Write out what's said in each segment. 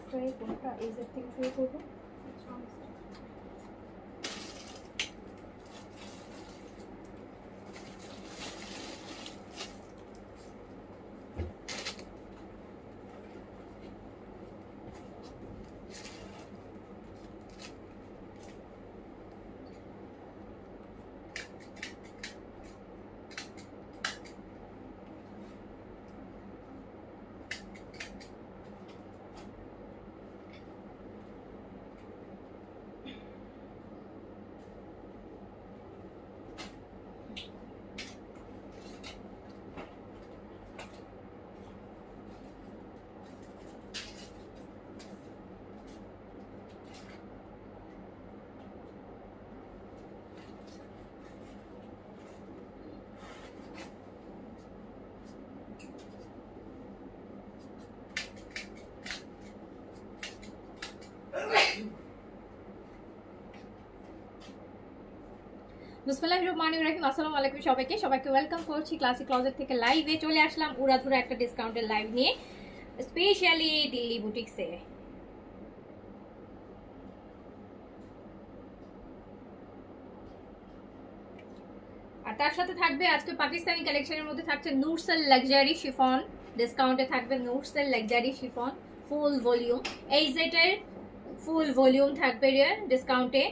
Try কোনটা এই set থেকে শুরু করব? বিসমিল্লাহির রহমানির রহিম। আসসালামু আলাইকুম সবাইকে ওয়েলকাম করছি ক্লাসিক ক্লজেট থেকে লাইভে চলে আসলাম উড়াধুরা একটা ডিসকাউন্টের লাইভ নিয়ে, স্পেশালি দিল্লি বুটিক্সে। আর তার সাথে থাকবে আজকে পাকিস্তানি কালেকশনের মধ্যে থাকছে নুরসেল লাক্সারি শিফন, ডিসকাউন্টে থাকবে নুরসেল লাক্সারি শিফন ফুল ভলিউম, এই যেটার ফুল ভলিউম থাকবে ডিসকাউন্টে।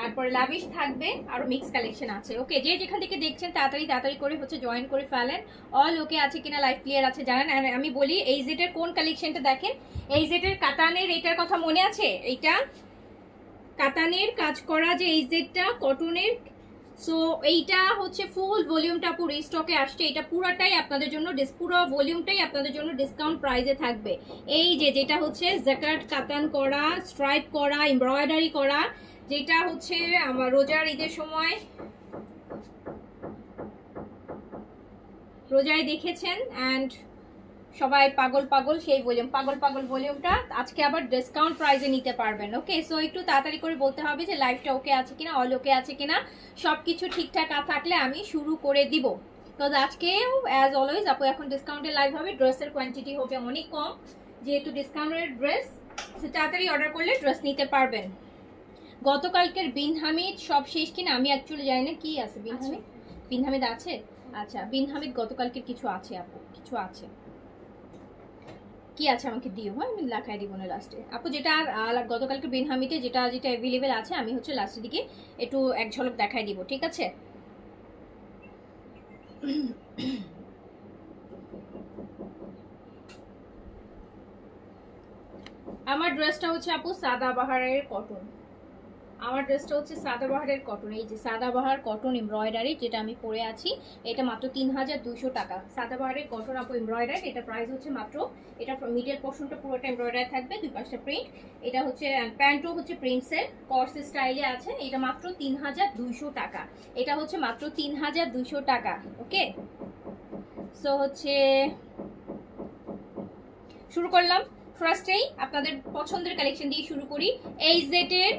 তারপরে লাভিশ থাকবে, আরো মিক্স কালেকশন আছে। ওকে, যে যেখান থেকে দেখছেন তাড়াতাড়ি করে হচ্ছে জয়েন করে ফেলেন। অল ওকে আছে কিনা, লাইভ ক্লিয়ার আছে জানেন। আমি বলি এই জেটের কোন কালেকশনটা দেখেন, এই জেটের কাতানের এইটার কথা মনে আছে? এইটা কাতানের কাজ করা যে এই জেটটা কটনের, সো এইটা হচ্ছে ফুল ভলিউমটা পুরো স্টকে আসছে। এটা পুরোটাই আপনাদের জন্য পুরো ভলিউমটাই আপনাদের জন্য ডিসকাউন্ট প্রাইসে থাকবে। এই যে যেটা হচ্ছে জ্যাকার্ড কাতান করা, স্ট্রাইপ করা, এমব্রয়ডারি করা, যেটা হচ্ছে আমার রোজার ঈদের সময় রোজায় দেখেছেন অ্যান্ড সবাই পাগল সেই ভলিউম, পাগল ভলিউমটা আজকে আবার ডিসকাউন্ট প্রাইসে নিতে পারবেন। ওকে, সো একটু তাড়াতাড়ি করে বলতে হবে যে লাইভটা ওকে আছে কিনা, অল ওকে আছে কিনা, সবকিছু ঠিকঠাক থাকলে আমি শুরু করে দিব। তো আজকেও অ্যাজ অলওয়েজ আপু এখন ডিসকাউন্টের লাইভ হবে, ড্রেসের কোয়ান্টিটি হবে অনেক কম, যেহেতু ডিসকাউন্টের ড্রেস, তাড়াতাড়ি অর্ডার করলে ড্রেস নিতে পারবেন। গতকালকের বিন হামিদ সব শেষ কিনা আমি অ্যাকচুয়ালি জানি না কি আছে। বিন হামিদ আছে, আচ্ছা বিন হামিদ গতকালকের কিছু আছে আপু, কিছু আছে, কি আছে আমাকে দিও, হ্যাঁ আমি লেখাই দিব না লাস্টে আপু। যেটা গতকালকে বিন হামিদে যেটা অ্যাভেলেবেল আছে আমি হচ্ছে লাস্টের দিকে একটু এক ঝলক দেখাই দিব, ঠিক আছে? আমার ড্রেসটা হচ্ছে আপু সাদাবাহারের কটন, আমার ড্রেসটা হচ্ছে সাদাবাহারের কটন, এই যে সাদাবাহার কটন এমব্রয়ডারি যেটা আমি পরে আছি, এটা মাত্র 3200 টাকা। সাদাবাহারের কটন আপু এমব্রয়ডারি, এটা প্রাইস হচ্ছে মাত্র, এটা মিডল পোর্শনটা পুরোটা এমব্রয়ডারি থাকবে, দুই পাশটা প্রিন্ট। এটা হচ্ছে প্যান্টও হচ্ছে প্রিন্টসের কর্স স্টাইলে আছে, এটা মাত্র 3200 টাকা। এটা হচ্ছে মাত্র 3200 টাকা। ওকে, সো হচ্ছে শুরু করলাম। ফার্স্টেই আপনাদের পছন্দের কালেকশন দিয়ে শুরু করি। এই জেটের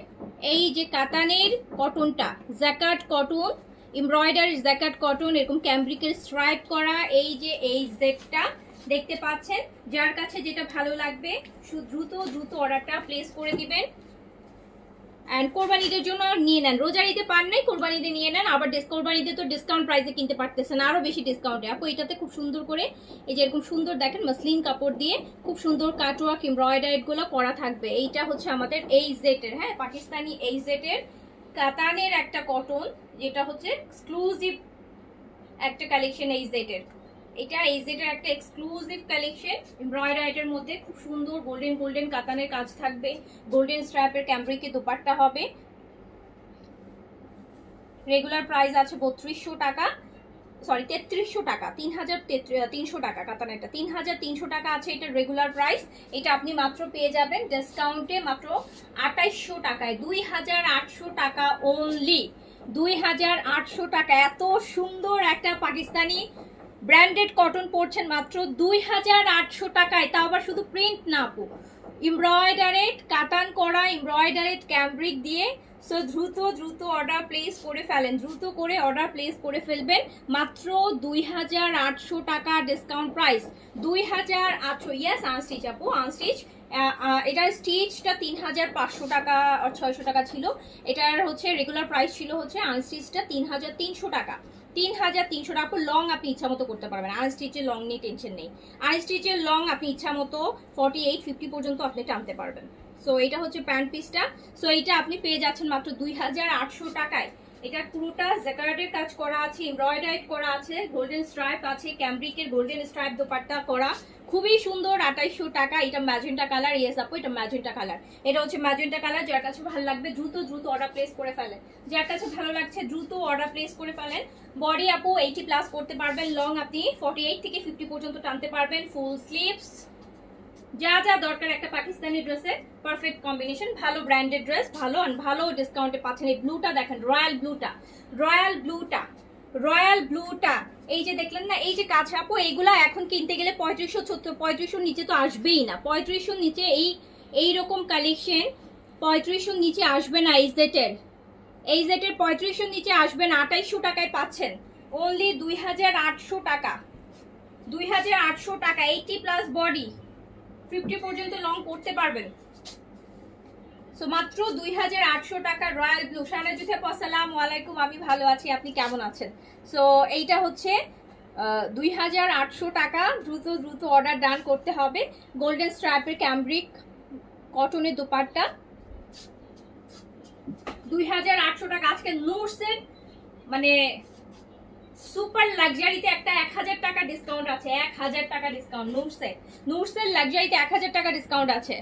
এই যে কাতানের কটনটা, jacquard cotton embroidery, jacquard cotton এরকম ক্যাম্ব্রিকের স্ট্রাইপ করা, এই যে এই জেটটা দেখতে পাচ্ছেন, যার কাছে যেটা ভালো লাগবে দ্রুত অর্ডারটা প্লেস করে দিবেন। অ্যান্ড কোরবানিদের জন্য নিয়ে নেন, রোজার ঈদে পান নাই, কোরবানিতে নিয়ে নেন। আবার কোরবানিতে তো ডিসকাউন্ট প্রাইসে কিনতে পারতেছেন, আরো বেশি ডিসকাউন্টে আপু। এটাতে খুব সুন্দর করে এই যে এরকম সুন্দর দেখেন মসলিন কাপড় দিয়ে খুব সুন্দর কাটওয়ার্ক এমব্রয়ডারি গুলো করা থাকবে। এইটা হচ্ছে আমাদের এই জেটের, হ্যাঁ পাকিস্তানি এই জেটের কাতানের একটা কটন, যেটা হচ্ছে এক্সক্লুসিভ একটা কালেকশন এই জেটের। এটা এই জেটের একটা এক্সক্লুসিভ কালেকশন, এমব্রয়ডারির মধ্যে খুব সুন্দর গোল্ডেন কাতানের কাজ থাকবে, গোল্ডেন স্ট্র্যাপের ক্যাম্ব্রিকে দোপাট্টা হবে। রেগুলার প্রাইস আছে 3200 টাকা, সরি 3300 টাকা, 3300 টাকা কাতানেরটা 3300 টাকা আছে এটা রেগুলার প্রাইস। এটা আপনি মাত্র পেয়ে যাবেন ডিসকাউন্টে মাত্র 2800 টাকায়, 2800 টাকা অনলি, 2800 টাকা। এত সুন্দর একটা পাকিস্তানি ব্র্যান্ডেড কটন পড়ছেন মাত্র 2800 টাকায়, তাও আবার শুধু প্রিন্ট না আপু, এমব্রয়ডারেড কাতান করা, এমব্রয়ডারেড ক্যাম্ব্রিক দিয়ে। সো দ্রুত অর্ডার প্লেস করে ফেলেন, দ্রুত করে অর্ডার প্লেস করে ফেলবেন। মাত্র 2800 টাকা ডিসকাউন্ট প্রাইস, 2800। ইয়েস আনস্টিচ আপু, আনস্টিচ এটার স্টিচটা 3500 টাকা আর 600 টাকা ছিল। এটার হচ্ছে রেগুলার প্রাইস ছিল হচ্ছে আনস্টিচটা 3300 টাকা। 3300 টাকা। লং আপনি ইচ্ছা মতো করতে পারবেন, আনস্টিচের লং নিয়ে টেনশন নেই। আনস্টিচের লং আপনি ইচ্ছা মতো 48-50 পর্যন্ত আপনি টানতে পারবেন। সো এটা হচ্ছে প্যান্ট পিসটা। সো এটা আপনি পেয়ে যাচ্ছেন মাত্র 2800 টাকায়। এটা পুরোটা জ্যাকার্ডের কাজ করা আছে, এমব্রয়ডারি করা আছে, গোল্ডেন স্ট্রাইপ আছে, ক্যামব্রিকের গোল্ডেন স্ট্রাইপ দোপাট্টা করা, খুবই সুন্দর। 2800 টাকা। এটা ম্যাজেন্টা কালার। ইয়েস আপু, এটা ম্যাজেন্টা কালার। এটা হচ্ছে ম্যাজেন্টা কালার। যার কাছে ভালো লাগবে দ্রুত দ্রুত অর্ডার প্লেস করে ফেলেন। যার কাছে ভালো লাগছে দ্রুত অর্ডার প্লেস করে ফেলেন। বডি আপু 80+ করতে পারবেন, লং আপনি 48 থেকে 50 পর্যন্ত টানতে পারবেন। ফুল স্লিভস, যা যা দরকার একটা পাকিস্তানি ড্রেসে পারফেক্ট কম্বিনেশন। ভালো ব্র্যান্ডেড ড্রেস, ভালো আর ভালো ডিসকাউন্টে পাচ্ছেন। এই ব্লুটা দেখেন, রয়্যাল ব্লুটা, রয়্যাল ব্লুটা, রয়্যাল ব্লুটা। এই যে দেখলেন না, এই যে কাছে আপু, এইগুলা এখন কিনতে গেলে 3500 নিচে তো আসবেই না। 3500 নিচে এইরকম কালেকশন 3500 নিচে আসবে না। এই জেটের 3500 নিচে আসবে না। 2800 টাকায় পাচ্ছেন, অনলি 2800 টাকা। 2800 টাকা। 80+ বডি, 50 পর্যন্ত লং করতে পারবেন। সো মাত্র 2800 টাকা রয়্যাল ব্লু। শাহনাজুথে আসসালামু আলাইকুম, আমি ভালো আছি, আপনি কেমন আছেন? সো এইটা হচ্ছে 2800 টাকা। দ্রুত দ্রুত অর্ডার ডান করতে হবে। গোল্ডেন স্ট্রাইপের ক্যামব্রিক কটনের দোপাট্টা 2800 টাকা। আজকে নুরসের মানে সুপার লাক্সারিতে একটা 1000 টাকা ডিসকাউন্ট আছে। 1000 টাকা ডিসকাউন্ট নুরসের লাক্সারিতে 1000 টাকা ডিসকাউন্ট আছে।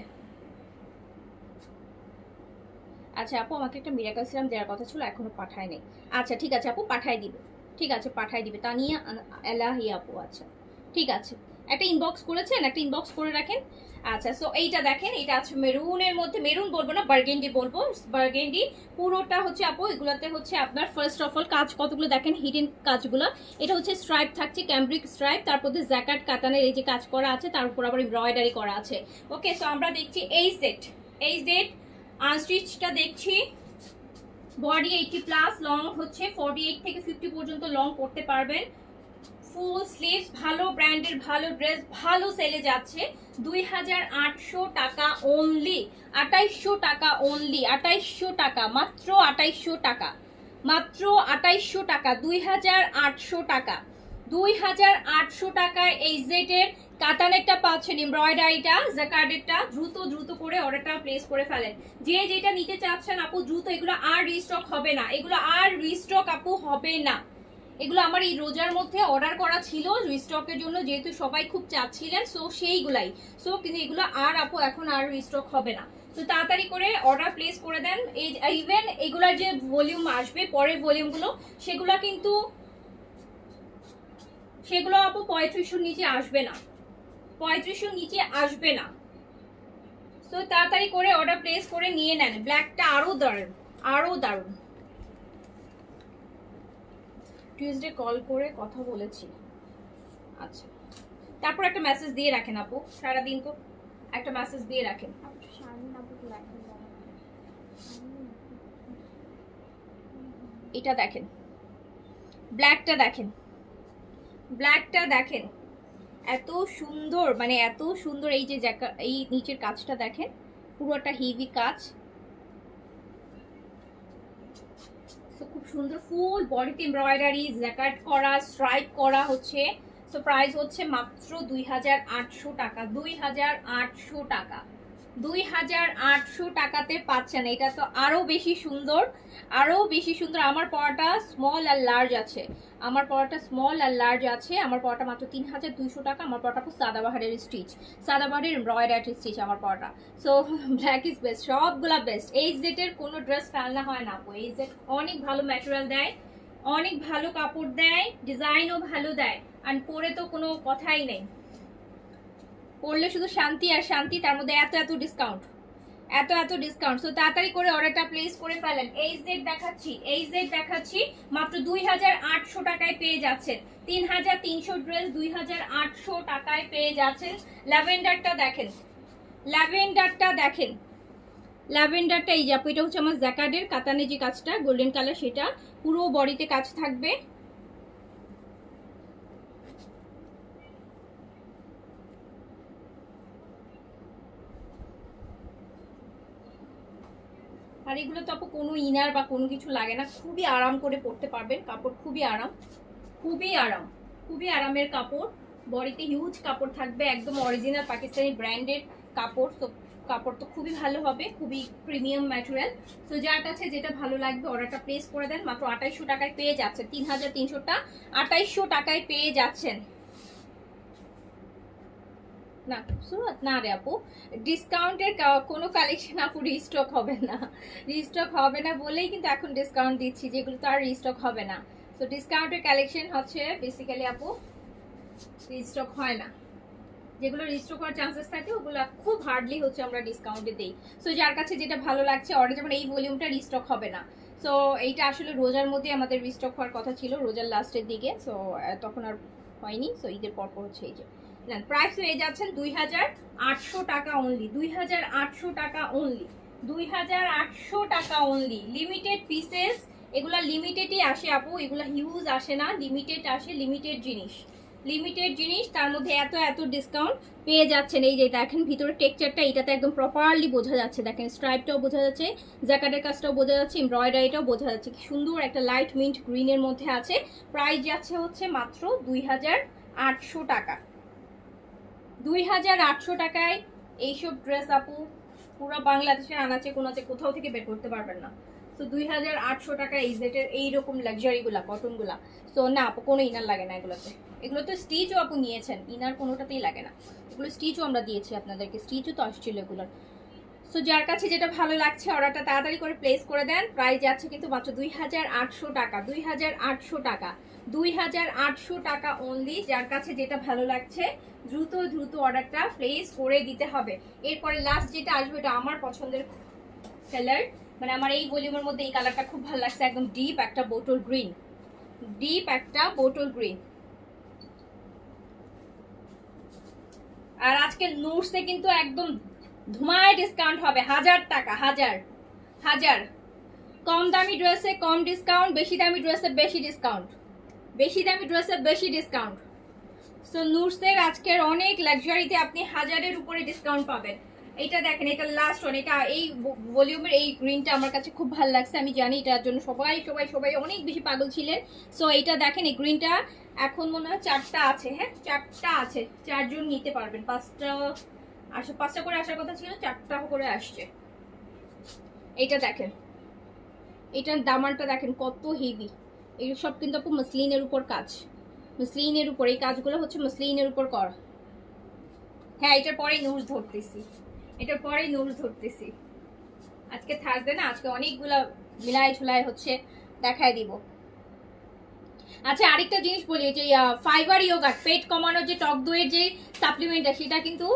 আচ্ছা আপু, আমাকে একটা মিরাকল সিরাম দেওয়ার কথা ছিল, এখনো পাঠায় নাই। আচ্ছা ঠিক আছে আপু, পাঠাই দিবে। ঠিক আছে, পাঠাই দিবে। তানিয়া এলাহি আপু, আচ্ছা ঠিক আছে। একটা ইনবক্স করেছেন, একটা ইনবক্স করে রাখেন। আচ্ছা, সো এইটা দেখেন, এটা আছে মেরুনের মধ্যে, মেরুন বলবো না, বার্গেন্ডি বলবো, বার্গেন্ডি। পুরোটা হচ্ছে আপু এগুলাতে হচ্ছে আপনার ফার্স্ট অফ অল কাজ কতগুলো দেখেন, হিডেন কাজগুলো। এটা হচ্ছে স্ট্রাইপ থাকছে, ক্যামব্রিক স্ট্রাইপ, তারপর জ্যাকার্ড কাতানের এই যে কাজ করা আছে, তার উপর আবার এমব্রয়ডারি করা আছে। ওকে, সো আমরা দেখছি এই সেট আনস্টিচটা দেখছি। বডি 80+, লং হচ্ছে 48 থেকে 50 পর্যন্ত লং করতে পারবেন। ফুল স্লিভস, ভালো ব্র্যান্ডের ভালো ড্রেস, ভালো সেলে যাচ্ছে। 2800 টাকা অনলি। 2800 টাকা অনলি। 2800 টাকা, মাত্র 2800 টাকা, মাত্র 2800 টাকা। 2800 টাকা, 2800 টাকায় এই জেটের কাতানেরটা পাচ্ছেন, এমব্রয়ডারিটা, জ্যাকার্ডেরটা। দ্রুত দ্রুত করে অর্ডারটা প্লেস করে ফেলেন। যে যেটা নিতে চাচ্ছেন আপু দ্রুত, এগুলো আর রিস্টক হবে না, এগুলো আর রিস্টক আপু হবে না। এগুলো আমার এই রোজার মধ্যে অর্ডার করা ছিল রিস্টকের জন্য, যেহেতু সবাই খুব চাচ্ছিলেন, সো সেইগুলাই। সো কিন্তু এগুলো আর আপু এখন আর রিস্টক হবে না। তো তাড়াতাড়ি করে অর্ডার প্লেস করে দেন। এই ইভেন এগুলার যে ভলিউম আসবে পরের ভলিউমগুলো, সেগুলো আপু 3500 নিচে আসবে না, 3500 নিচে আসবে না। তো তাড়াতাড়ি করে অর্ডার প্লেস করে নিয়ে নেন। ব্ল্যাকটা আরো দারুণ, আরো দারুণ। টিউসডে কল করে কথা বলেছি। আচ্ছা, তারপর একটা মেসেজ দিয়ে রাখেন আপু, সারাদিন তো একটা মেসেজ দিয়ে রাখেন। এটা দেখেন, ব্ল্যাকটা দেখেন, ব্ল্যাকটা দেখেন, এত সুন্দর, মানে এত সুন্দর। এই যে এই নিচের কাজটা দেখেন, পুরোটা হেভি কাজ, খুব সুন্দর। ফুল বডিতে এমব্রয়ডারি, জ্যাকার্ড করা, স্ট্রাইপ করা হচ্ছে। সো প্রাইস হচ্ছে মাত্র 2800 টাকা। 2800 টাকা, 2800 টাকাতে পাচ্ছেন। এটা তো আরো বেশি সুন্দর, আরো বেশি সুন্দর। আমার পরাটা স্মল আর লার্জ আছে, আমার পরাটা স্মল আর লার্জ আছে। আমার পরাটা মাত্র 3200 টাকা। আমার পরাটা খুব সাদাবাহারের স্টিচ, সাদাবাহারের এমব্রয়ডারি স্টিচ আমার পরাটা। সো ব্ল্যাক ইজ বেস্ট, সবগুলা বেস্ট। এই জেটের কোনো ড্রেস ফেলনা হয় না আপু। এই জেট অনেক ভালো ম্যাটেরিয়াল দেয়, অনেক ভালো কাপড় দেয়, ডিজাইনও ভালো দেয়, আর পরে তো কোনো কথাই নেই। পড়লে শুধু শান্তি আর শান্তি, তার মধ্যে এত এত ডিসকাউন্ট, এত এত ডিসকাউন্ট। সো তাড়াতাড়ি করে অর্ডারটা প্লেস করে ফেলেন। এই জেড দেখাচ্ছি, এই জেড দেখাচ্ছি, মাত্র 2800 টাকায় পেয়ে যাচ্ছেন। 3300 ড্রেস 2800 টাকায় পেয়ে যাচ্ছেন। ল্যাভেন্ডারটা দেখেন, ল্যাভেন্ডারটা দেখেন, ল্যাভেন্ডারটা এই যে আপু, এটা হচ্ছে আমার জ্যাকার্ডের কাতানে যে কাজটা গোল্ডেন কালার, সেটা পুরো বডিতে কাজ থাকবে। আর এগুলো তো আপু কোনো ইনার বা কোনো কিছু লাগে না, খুবই আরাম করে পরতে পারবেন, কাপড় খুবই আরাম, খুবই আরাম, খুবই আরামের কাপড়। বডিতে হিউজ কাপড় থাকবে, একদম অরিজিনাল পাকিস্তানি ব্র্যান্ডেড কাপড়। তো কাপড় তো খুবই ভালো হবে, খুবই প্রিমিয়াম ম্যাটেরিয়াল। তো যার কাছে যেটা ভালো লাগবে অর্ডারটা প্লেস করে দেন, মাত্র 2800 টাকায় পেয়ে যাচ্ছেন। 3300টা 2800 টাকায় পেয়ে যাচ্ছেন। না সুরত না রে আপু, ডিসকাউন্টের কোনো কালেকশন আপু রিস্টক হবে না, রিস্টক হবে না বলেই কিন্তু এখন ডিসকাউন্ট দিচ্ছি, যেগুলো তো আর রিস্টক হবে না। তো ডিসকাউন্টের কালেকশন হচ্ছে বেসিক্যালি আপু রিস্টক হয় না, যেগুলো রিস্টক হওয়ার চান্সেস থাকে ওগুলো খুব হার্ডলি হচ্ছে আমরা ডিসকাউন্টে দিই। সো যার কাছে যেটা ভালো লাগছে অর্ডার, যেমন এই ভলিউমটা রিস্টক হবে না। সো এইটা আসলে রোজার মধ্যে আমাদের রিস্টক হওয়ার কথা ছিল, রোজার লাস্টের দিকে, সো তখন আর হয়নি। সো ঈদের পরপর হচ্ছে এই যে না, প্রাইস হয়ে যাচ্ছেন 2800 টাকা অনলি, 2800 টাকা অনলি, 2800 টাকা অনলি। লিমিটেড পিসেস, এগুলা লিমিটেডই আসে আপু, এগুলা হিউজ আসে না, লিমিটেড আসে, লিমিটেড জিনিস, লিমিটেড জিনিস, তার মধ্যে এত এত ডিসকাউন্ট পেয়ে যাচ্ছেন। এই যে দেখেন ভিতরে টেক্সচারটা, এটাতে একদম প্রপারলি বোঝা যাচ্ছে, দেখেন স্ট্রাইপটাও বোঝা যাচ্ছে, জ্যাকেটের কাজটাও বোঝা যাচ্ছে, এমব্রয়ডারিটাও বোঝা যাচ্ছে, কি সুন্দর একটা লাইট মিন্ট গ্রিনের মধ্যে আছে। প্রাইস যাচ্ছে হচ্ছে মাত্র 2800 টাকা, 2800 টাকায় এইসব ড্রেস আপু পুরো বাংলাদেশের আনাচে কোনাচে কোথাও থেকে বের করতে পারবেন না। তো 2800 টাকা ইজেটের এইরকম লাক্সারিগুলা কটনগুলা। তো না আপু কোনো ইনার লাগে না এগুলোতে, এগুলো তো স্টিচও আপু নিয়েছেন, ইনার কোনোটাতেই লাগে না, এগুলো স্টিচও আমরা দিয়েছি আপনাদেরকে, স্টিচও তো আসছিল এগুলোর। সো যার কাছে যেটা ভালো লাগছে অর্ডারটা তাড়াতাড়ি করে প্লেস করে দেন। প্রাইস যাচ্ছে কিন্তু মাত্র 2800 টাকা, 2800 টাকা, 2800 টাকা অনলি। যার কাছে যেটা ভালো লাগছে দ্রুত দ্রুত অর্ডারটা প্লেস করে দিতে হবে। এরপরে লাস্ট যেটা আসবে এটা আমার পছন্দের কালার, মানে আমার এই ভলিউমের মধ্যে এই কালারটা খুব ভালো লাগছে, একদম ডিপ একটা বোটল গ্রিন, ডিপ একটা বোটল গ্রিন। আর আজকে নুটসে কিন্তু একদম ধুমায় ডিসকাউন্ট হবে, 1000 টাকা, 1000 1000। কম দামি ড্রেসে কম ডিসকাউন্ট, বেশি দামি ড্রেসে বেশি ডিসকাউন্ট, বেশি দামি ড্রেসে বেশি ডিসকাউন্ট। সো নুটসের আজকের অনেক লাক্সারিতে আপনি 1000-এর উপরে ডিসকাউন্ট পাবেন। এটা দেখেন, এটা লাস্ট ওয়ান, এটা এই ভলিউমের এই গ্রিনটা আমার কাছে খুব ভালো লাগছে, আমি জানি এটার জন্য সবাই সবাই সবাই অনেক বেশি পাগল ছিলেন। সো এইটা দেখেন, এই গ্রিনটা এখন মনে হয় 4টা আছে, হ্যাঁ 4টা আছে, 4 জন নিতে পারবেন, 5টা আসে, 5টা করে আসার কথা ছিল, 4টা করে আসছে। এইটা দেখেন, এটার দামানটা দেখেন কত হেভি, এই সব কিন্তু আপু মসলিনের উপর কাজ, মসলিনের উপর এই কাজগুলো হচ্ছে মসলিনের উপর করা। হ্যাঁ এটার পরেই নুজ ধরতেছি, এটার পরেই নুজ ধরতেছি। আজকে থার্সডে না, আজকে অনেকগুলা মিলাই ঝুলাই হচ্ছে দেখায় দিব। আচ্ছা আরেকটা জিনিস বলি, যে ফাইবার ইয়োগার্ট পেট কমানোর যে টক দইয়ের যে সাপ্লিমেন্টটা সেটা কিন্তু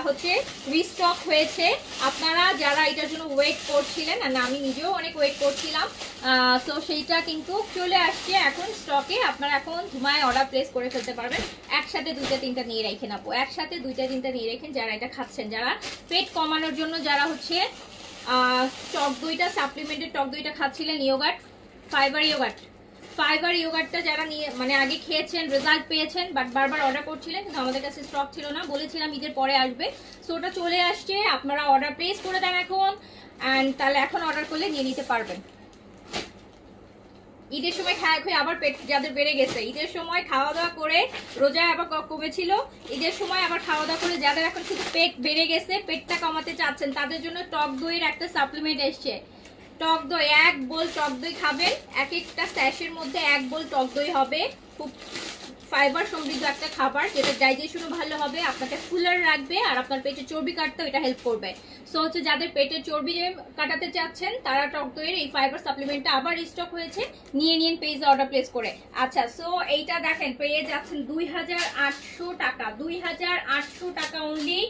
হচ্ছে রিস্টক হয়েছে। আপনারা যারা এটার জন্য ওয়েট করছিলেন, আর আমি নিজেও অনেক ওয়েট করছিলাম, তো সেইটা কিন্তু চলে আসছে এখন স্টকে। আপনারা এখন ধুমায় অর্ডার প্লেস করে ফেলতে পারবেন। একসাথে 2টা 3টা নিয়ে রেখেন আপু, একসাথে 2টা 3টা নিয়ে রেখেন যারা এটা খাচ্ছেন, যারা পেট কমানোর জন্য, যারা হচ্ছে টক দইটা সাপ্লিমেন্টের টক দইটা খাচ্ছিলেন, ইয়োগার্ট ফাইবার ইয়োগার্ট, ফাইবার ইয়োগার্টটা যারা নিয়ে মানে আগে খেয়েছেন, রেজাল্ট পেয়েছেন, বাট বারবার অর্ডার করছিলেন কিন্তু আমাদের কাছে স্টক ছিল না, বলেছিলাম ঈদের পরে আসবে, সো ওটা চলে আসছে। আপনারা অর্ডার প্লেস করে দেন এখন, অ্যান্ড তাহলে এখন অর্ডার করলে নিয়ে নিতে পারবেন। ঈদের সময় খাওয়া খেয়ে আবার পেট যাদের বেড়ে গেছে, ঈদের সময় খাওয়া দাওয়া করে রোজায় আবার কমেছিল, ঈদের সময় আবার খাওয়া দাওয়া করে যাদের এখন শুধু পেট বেড়ে গেছে, পেটটা কমাতে চাচ্ছেন, তাদের জন্য টক দইয়ের একটা সাপ্লিমেন্ট এসছে। টক দই 1 বোল টক দই খাবেন, এক একটা স্যাশের মধ্যে 1 বোল টক দই হবে। খুব ফাইবার সমৃদ্ধ একটা খাবার, যেটা ডাইজেশনও ভালো হবে, আপনাকে ফুলার রাখবে, আর আপনার পেটে চর্বি কাটতেও এটা হেল্প করবে। সো হচ্ছে যাদের পেটের চর্বি কাটাতে চাচ্ছেন তারা টক দইয়ের এই ফাইবার সাপ্লিমেন্টটা আবার রিস্টক হয়েছে, নিয়ে নিন পেজে অর্ডার প্লেস করে। আচ্ছা সো এইটা দেখেন পেয়ে যাচ্ছেন 2800 টাকা, 2800 টাকা অনলি।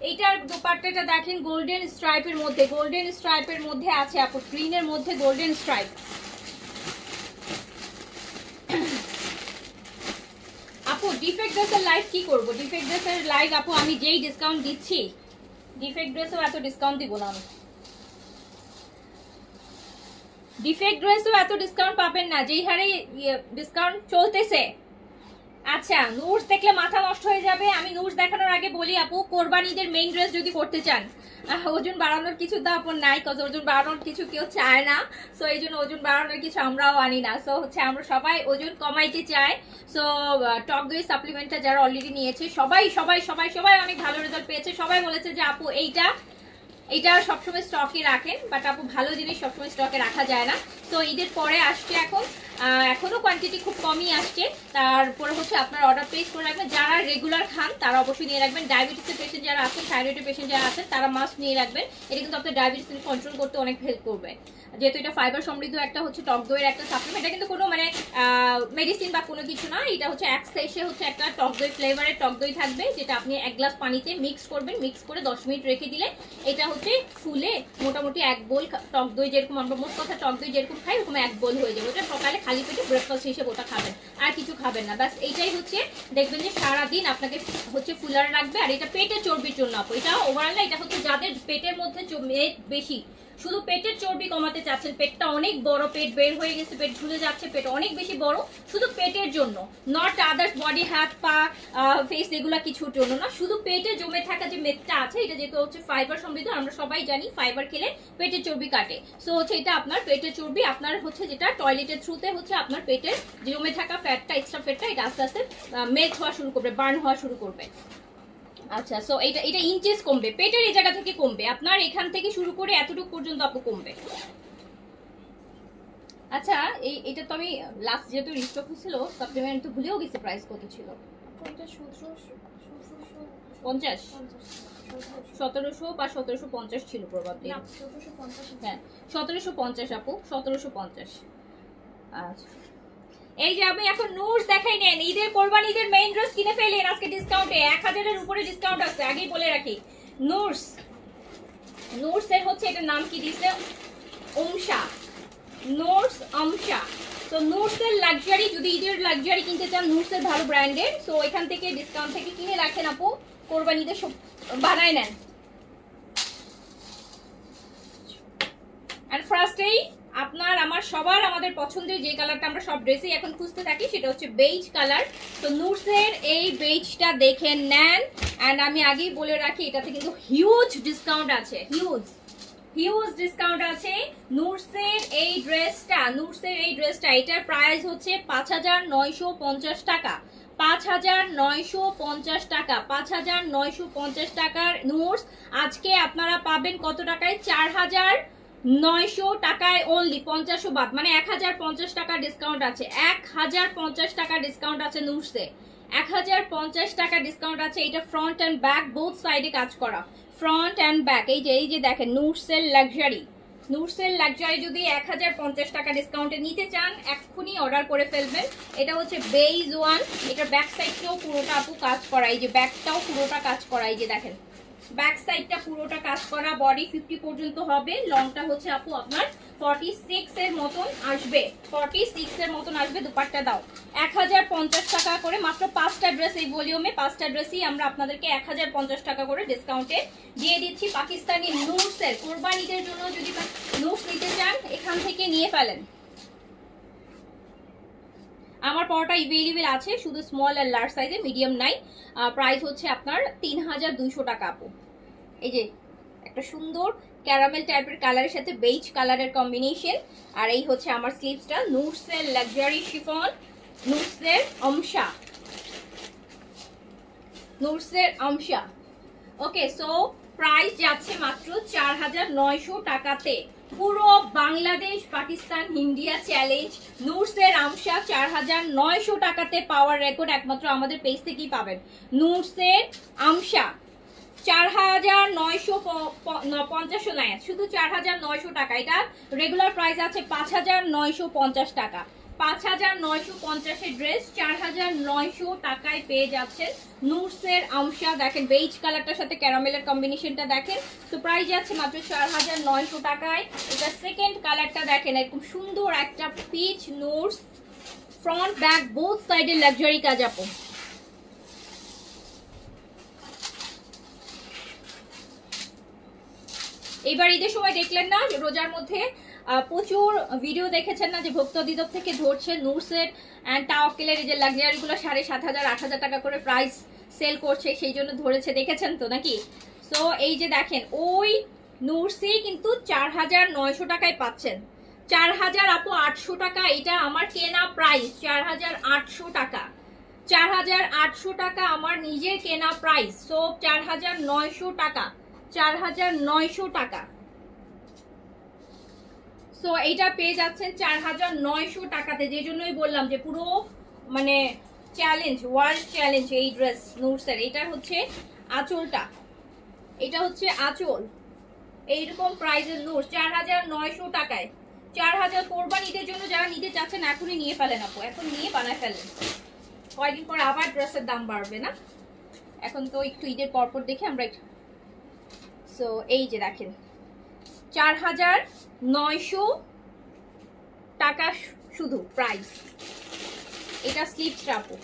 এইটার দোপাট্টাটা দেখেন গোল্ডেন স্ট্রাইপের মধ্যে, গোল্ডেন স্ট্রাইপের মধ্যে আছে আপু, গ্রিনের মধ্যে গোল্ডেন স্ট্রাইপ। আপু ডিফেক্ট ড্রেসের লাইভ কি করব, ডিফেক্ট ড্রেসের লাইভ আপু আমি যেই ডিসকাউন্ট দিচ্ছি, ডিফেক্ট ড্রেসও এত ডিসকাউন্ট দিব না আমি, ডিফেক্ট ড্রেসও এত ডিসকাউন্ট পাবেন না যেই হারে ডিসকাউন্ট চলতেছে। আচ্ছা, নুডস দেখলে মাথা নষ্ট হয়ে যাবে। আমি নুডস দেখানোর আগে বলি আপু, কোরবানিদের মেইন ড্রেস যদি করতে চান, ওজন বাড়ানোর কিছু তো আপন নাই, কজ ওজন বাড়ানোর কিছু কেউ চায় না। সো এই জন্য ওজন বাড়ানোর কিছু আমরাও আনি না। সো হচ্ছে আমরা সবাই ওজন কমাইতে চাই। সো টক দই সাপ্লিমেন্টটা যারা অলরেডি নিয়েছে সবাই সবাই সবাই সবাই অনেক ভালো রেজাল্ট পেয়েছে। সবাই বলেছে যে আপু এইটা সবসময় স্টকে রাখেন, বাট আপু ভালো জিনিস সবসময় স্টকে রাখা যায় না। তো ঈদের পরে আসছে এখন, এখনো কোয়ান্টিটি খুব কমই আসছে। তারপরে হচ্ছে আপনার অর্ডার প্লেস করে রাখবেন। যারা রেগুলার খান তারা অবশ্যই নিয়ে রাখবেন। ডায়াবেটিসের পেশেন্ট যারা আছেন, থাইরয়েডের পেশেন্ট যারা আছেন, তারা মাস্ট নিয়ে রাখবেন। এটা কিন্তু আপনার ডায়াবেটিস কন্ট্রোল করতে অনেক হেল্প করবে, যেহেতু এটা ফাইবার সমৃদ্ধ একটা হচ্ছে টক দইয়ের একটা সাপ্লিমেন্ট। এটা কিন্তু কোনো মানে মেডিসিন বা কোনো কিছু না। এটা হচ্ছে এক সেশে হচ্ছে একটা টক দই ফ্লেভারের টক দই থাকবে, যেটা আপনি 1 গ্লাস পানিতে মিক্স করবেন। মিক্স করে 10 মিনিট রেখে দিলে এটা হচ্ছে ফুলে মোটামুটি 1 বোল টক দই, যেরকম আমরা মোট কথা টক দই যেরকম খাই ওরকম 1 বোল হয়ে যাবে। ওটা সকালে খালি পেটে ব্রেকফাস্ট হিসেবে ওটা খাবেন, আর কিছু খাবেন না। ব্যাস এইটাই হচ্ছে, দেখবেন যে সারাদিন আপনাকে হচ্ছে ফুলার রাখবে। আর এটা পেটে চর্বির জন্য আপু, এটা ওভারঅল এটা হচ্ছে যাদের পেটের মধ্যে বেশি, শুধু পেটের চর্বি কমাতে চাচ্ছেন, পেটটা অনেক বড়, পেট বের হয়ে গেছে, পেট ঝুলে যাচ্ছে, পেট অনেক বেশি বড়, শুধু পেটের জন্য, নট আদার্স বডি, হাত পা ফেস এগুলা কিছুর জন্য না, শুধু পেটে জমে থাকা যে মেদটা আছে, এটা যেহেতু হচ্ছে ফাইবার সমৃদ্ধ, আমরা সবাই জানি ফাইবার খেলে পেটের চর্বি কাটে। সো হচ্ছে এটা আপনার পেটের চর্বি, আপনার হচ্ছে যেটা টয়লেটের থ্রুতে হচ্ছে আপনার পেটের জমে থাকা ফ্যাটটা, এক্সট্রা ফ্যাটটা, এটা আস্তে আস্তে মেল্ট হওয়া শুরু করবে, বার্ন হওয়া শুরু করবে। আচ্ছা, সো এটা ইঞ্চেস কমবে, পেটের এই জায়গা থেকে কমবে, আপনার এখান থেকে শুরু করে এতটুকু পর্যন্ত আপু কমবে। আচ্ছা, এটা তো আমি লাস্ট যেহেতু রিস্টক হয়েছিল সাপ্লিমেন্ট তো ভুলেও গেছি প্রাইস কত ছিল। 50, 1700 বা 1750 ছিল প্রবাবলি। হ্যাঁ 1750 আপু, 1750। আচ্ছা, এই যে আমি এখন নুডস দেখাই নেন, ঈদের কোরবানি ঈদের মেইন ড্রেস কিনে ফেলেন আজকে ডিসকাউন্টে, 1000 এর উপরে ডিসকাউন্ট আছে, আগেই বলে রাখি। নুডস এর হচ্ছে এটার নাম কি দিয়েছে, ওমশা, নুডস আমশা। তো নুডস এর লাক্সারি, যদি ঈদের লাক্সারি কিনতে চান নুডস এর ভালো ব্র্যান্ডের, সো এখান থেকে ডিসকাউন্ট থেকে কিনে রাখেন আপু, কোরবানিতে সব বানায় নেন। এন্ড ফার্স্টেই আপনার আমার সবার আমাদের পছন্দের যে কালারটা আমরা সব ড্রেসেই এখন খুঁজতে থাকি, সেটা হচ্ছে বেজ কালার। তো নুডসের এই বেজটা দেখে নেন। এন্ড আমি আগেই বলে রাখি এটাতে কিন্তু হিউজ ডিসকাউন্ট আছে, হিউজ ডিসকাউন্ট আছে। নুডসের এই ড্রেসটা এটার প্রাইস হচ্ছে 5950 টাকা, 5950 টাকা, 5950 টাকার নুডস আজকে আপনারা পাবেন কত টাকায়, 4900 টাকায় অনলি, 50 বাদ, মানে 1050 টাকা ডিসকাউন্ট আছে, 1050 টাকা ডিসকাউন্ট আছে নুডসে, 1050 টাকা ডিসকাউন্ট আছে। এটা ফ্রন্ট এন্ড ব্যাক বোথ সাইডে কাজ করা, ফ্রন্ট এন্ড ব্যাক। এই যে দেখেন নুডসের লাক্সারি যদি 1050 টাকা ডিসকাউন্টে নিতে চান এক্ষুনি অর্ডার করে ফেলবেন। এটা হচ্ছে বেজ ওয়ান, এটার ব্যাক সাইডটাও পুরোটা আপু কাজ করা, এই যে ব্যাকটাও পুরোটা কাজ করা, এই যে দেখেন ব্যাক সাইডটা পুরোটা কাজ করা, বডি 50 পর্যন্ত হবে, লংটা হচ্ছে আপু আপনার 46 এর মতন আসবে, 46 এর মতন আসবে। দুপাট্টা দাও 1050 টাকা করে, মাত্র 5টা ড্রেস এই ভলিউমে, 5টা ড্রেসই আমরা আপনাদেরকে 1050 টাকা করে ডিসকাউন্টে দিয়ে দিচ্ছি। পাকিস্তানি নুডসের কোরবানিদের জন্য যদি নুডস নিতে চান এখান থেকে নিয়ে ফেলেন। আমার পরোটা ইভেলেবেল আছে, শুধু স্মল আর লার্জ সাইজে, মিডিয়াম নাই। প্রাইস হচ্ছে আপনার 3200 টাকা আপু। এই যে একটা সুন্দর ক্যারামেল টাইপের কালারের সাথে বেজ কালারের কম্বিনেশন। আর এই হচ্ছে আমার স্লিভসটা, নুডসের লাক্সারি শিফন, নুডসের আমশা। ওকে, সো প্রাইস যাচ্ছে মাত্র 4900 টাকাতে। পুরো বাংলাদেশ পাকিস্তান ইন্ডিয়া চ্যালেঞ্জ নুডসের আমশা 4900 টাকাতে পাওয়ার রেকর্ড একমাত্র আমাদের পেজ থেকেই পাবেন। নুডসের আমশা 4950 নয়, শুধু 4900 টাকা। এটা রেগুলার প্রাইস আছে 5950 টাকা, 5950 ড্রেস 4900 টাকায় পেয়ে যাচ্ছেন নুডসের আমশা। দেখেন বেজ কালারটার সাথে ক্যারামেলের কম্বিনেশনটা দেখেন, তো প্রাইস যাচ্ছে মাত্র 4900 টাকায়। এটা সেকেন্ড কালারটা দেখেন, এরকম সুন্দর একটা পিচ নুডস, ফ্রন্ট ব্যাক বোথ সাইডে লাক্সারি কাজ আপু। এবার ঈদের সময় দেখলেন না রোজার মধ্যে প্রচুর ভিডিও দেখেছেন না যে ভোক্তা অধিদপ্তর থেকে ধরছে নুরসেট অ্যান্ড তাওয়াক্কেলের এই যে লাক্সারিগুলো 7,500 8,000 টাকা করে প্রাইস সেল করছে, সেই জন্য ধরেছে, দেখেছেন তো নাকি? সো এই যে দেখেন ওই নুরসি কিন্তু 4,900 টাকায় পাচ্ছেন। 4,000 আপু 800 টাকা, এটা আমার কেনা প্রাইস 4,800 টাকা। 4,800 টাকা আমার নিজের কেনা প্রাইস। সো 4,900 টাকা, 4,900 টাকা। সো এইটা পেয়ে যাচ্ছেন 4,900 টাকাতে, যে জন্যই বললাম যে পুরো মানে চ্যালেঞ্জ, ওয়ার্ল্ড চ্যালেঞ্জ এই ড্রেস নুরসের। এটা হচ্ছে আঁচলটা, এটা হচ্ছে আঁচল, এইরকম প্রাইসের নূর 4,900 টাকায়। 4,000 কোরবান ঈদের জন্য যারা নিতে চাচ্ছেন এখনই নিয়ে ফেলেন আপু, এখন নিয়ে বানায় ফেলেন, কয়েকদিন পর আবার ড্রেসের দাম বাড়বে না। এখন তো একটু ঈদের পরপর দেখে আমরা। সো এই যে দেখেন 4,900 টাকা শুধু প্রাইস। এটা স্লিপসটা আপু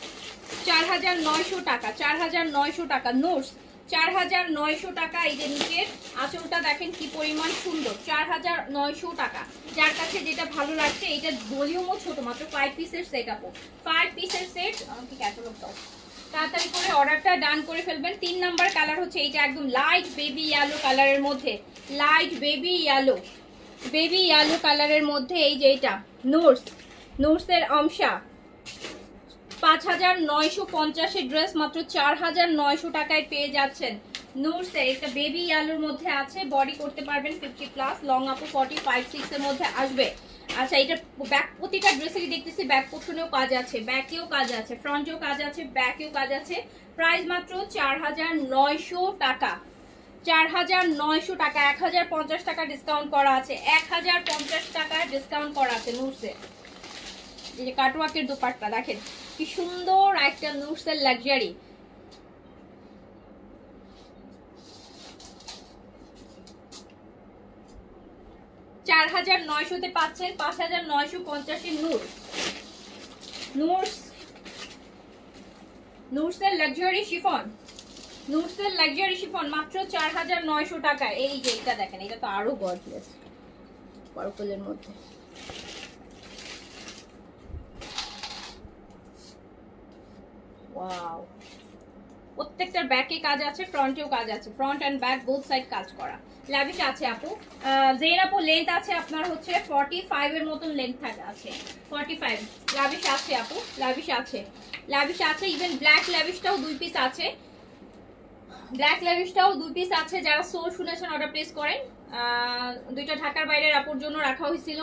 4,900 টাকা, 4,900 টাকা নোটস 4,900 টাকা। এই যে নিচের আঁচলটা দেখেন কি পরিমাণ সুন্দর, 4,900 টাকা। যার কাছে যেটা ভালো লাগছে, এটা ভলিউমও ছোট, মাত্র 5 পিসের সেট আপু, 5 পিসের সেট। কি ক্যাটালগ দাও, তাড়াতাড়ি করে অর্ডারটা ডান করে ফেলবেন। 3 নাম্বার কালার হচ্ছে এইটা, একদম লাইট বেবি ইয়েলো কালারের মধ্যে, light baby yellow, baby yellow কালারের মধ্যে এই যে এটা নোটসের অংশা 5,950 ড্রেস মাত্র 4,900 টাকায় পেয়ে যাচ্ছেন। নুরসের একটা বেবি ইয়েলোর মধ্যে আছে, বডি করতে পারবেন 50+, লং আপু 45-6 এর মধ্যে আসবে। আচ্ছা, এটা ব্যাক, প্রতিটা ড্রেসেরই দেখতেছি ব্যাক পোর্শনেও কাজ আছে, ব্যাকেও কাজ আছে, ফ্রন্টেও কাজ আছে, ব্যাকেও কাজ আছে। প্রাইস মাত্র 4,900 টাকা, 4,900 টাকা। 1,050 টাকা ডিসকাউন্ট করা আছে, 1,050 টাকা ডিসকাউন্ট করা আছে নুরসের। এই যে কাটওয়ার্কের দোপাট্টা দেখেন কি সুন্দর, একটা নুরসের লাক্সারি। $4,900 পাচ্ছেন 5,950 নুরসের লাক্সারি শিফন, নুরসের লাক্সারি শিফন মাত্র 4,900 টাকায়। এই যে এটা দেখেন, এটা তো আরো গর্জিয়াস পার্পলের মধ্যে। ওয়াও, প্রত্যেকটার ব্যাকে কাজ আছে, ফ্রন্টেও কাজ আছে, front end back both side কাজ করা। লাভিশ আছে আপু, জেন আপু লেন্থ আছে আপনার হচ্ছে 45 এর মতন লেন্থ আছে, 45 লাভিশ আছে আপু, লাভিশ আছে, লাভিশ আছে। ইভেন ব্ল্যাক লাভিশটাও 2 পিস আছে, ব্ল্যাক লাভিশটাও 2 পিস আছে। যারা সোল শুনেছেন অর্ডার প্লেস করেন। দুইটা ঢাকার বাইরের আপুর জন্য রাখা হয়েছিল,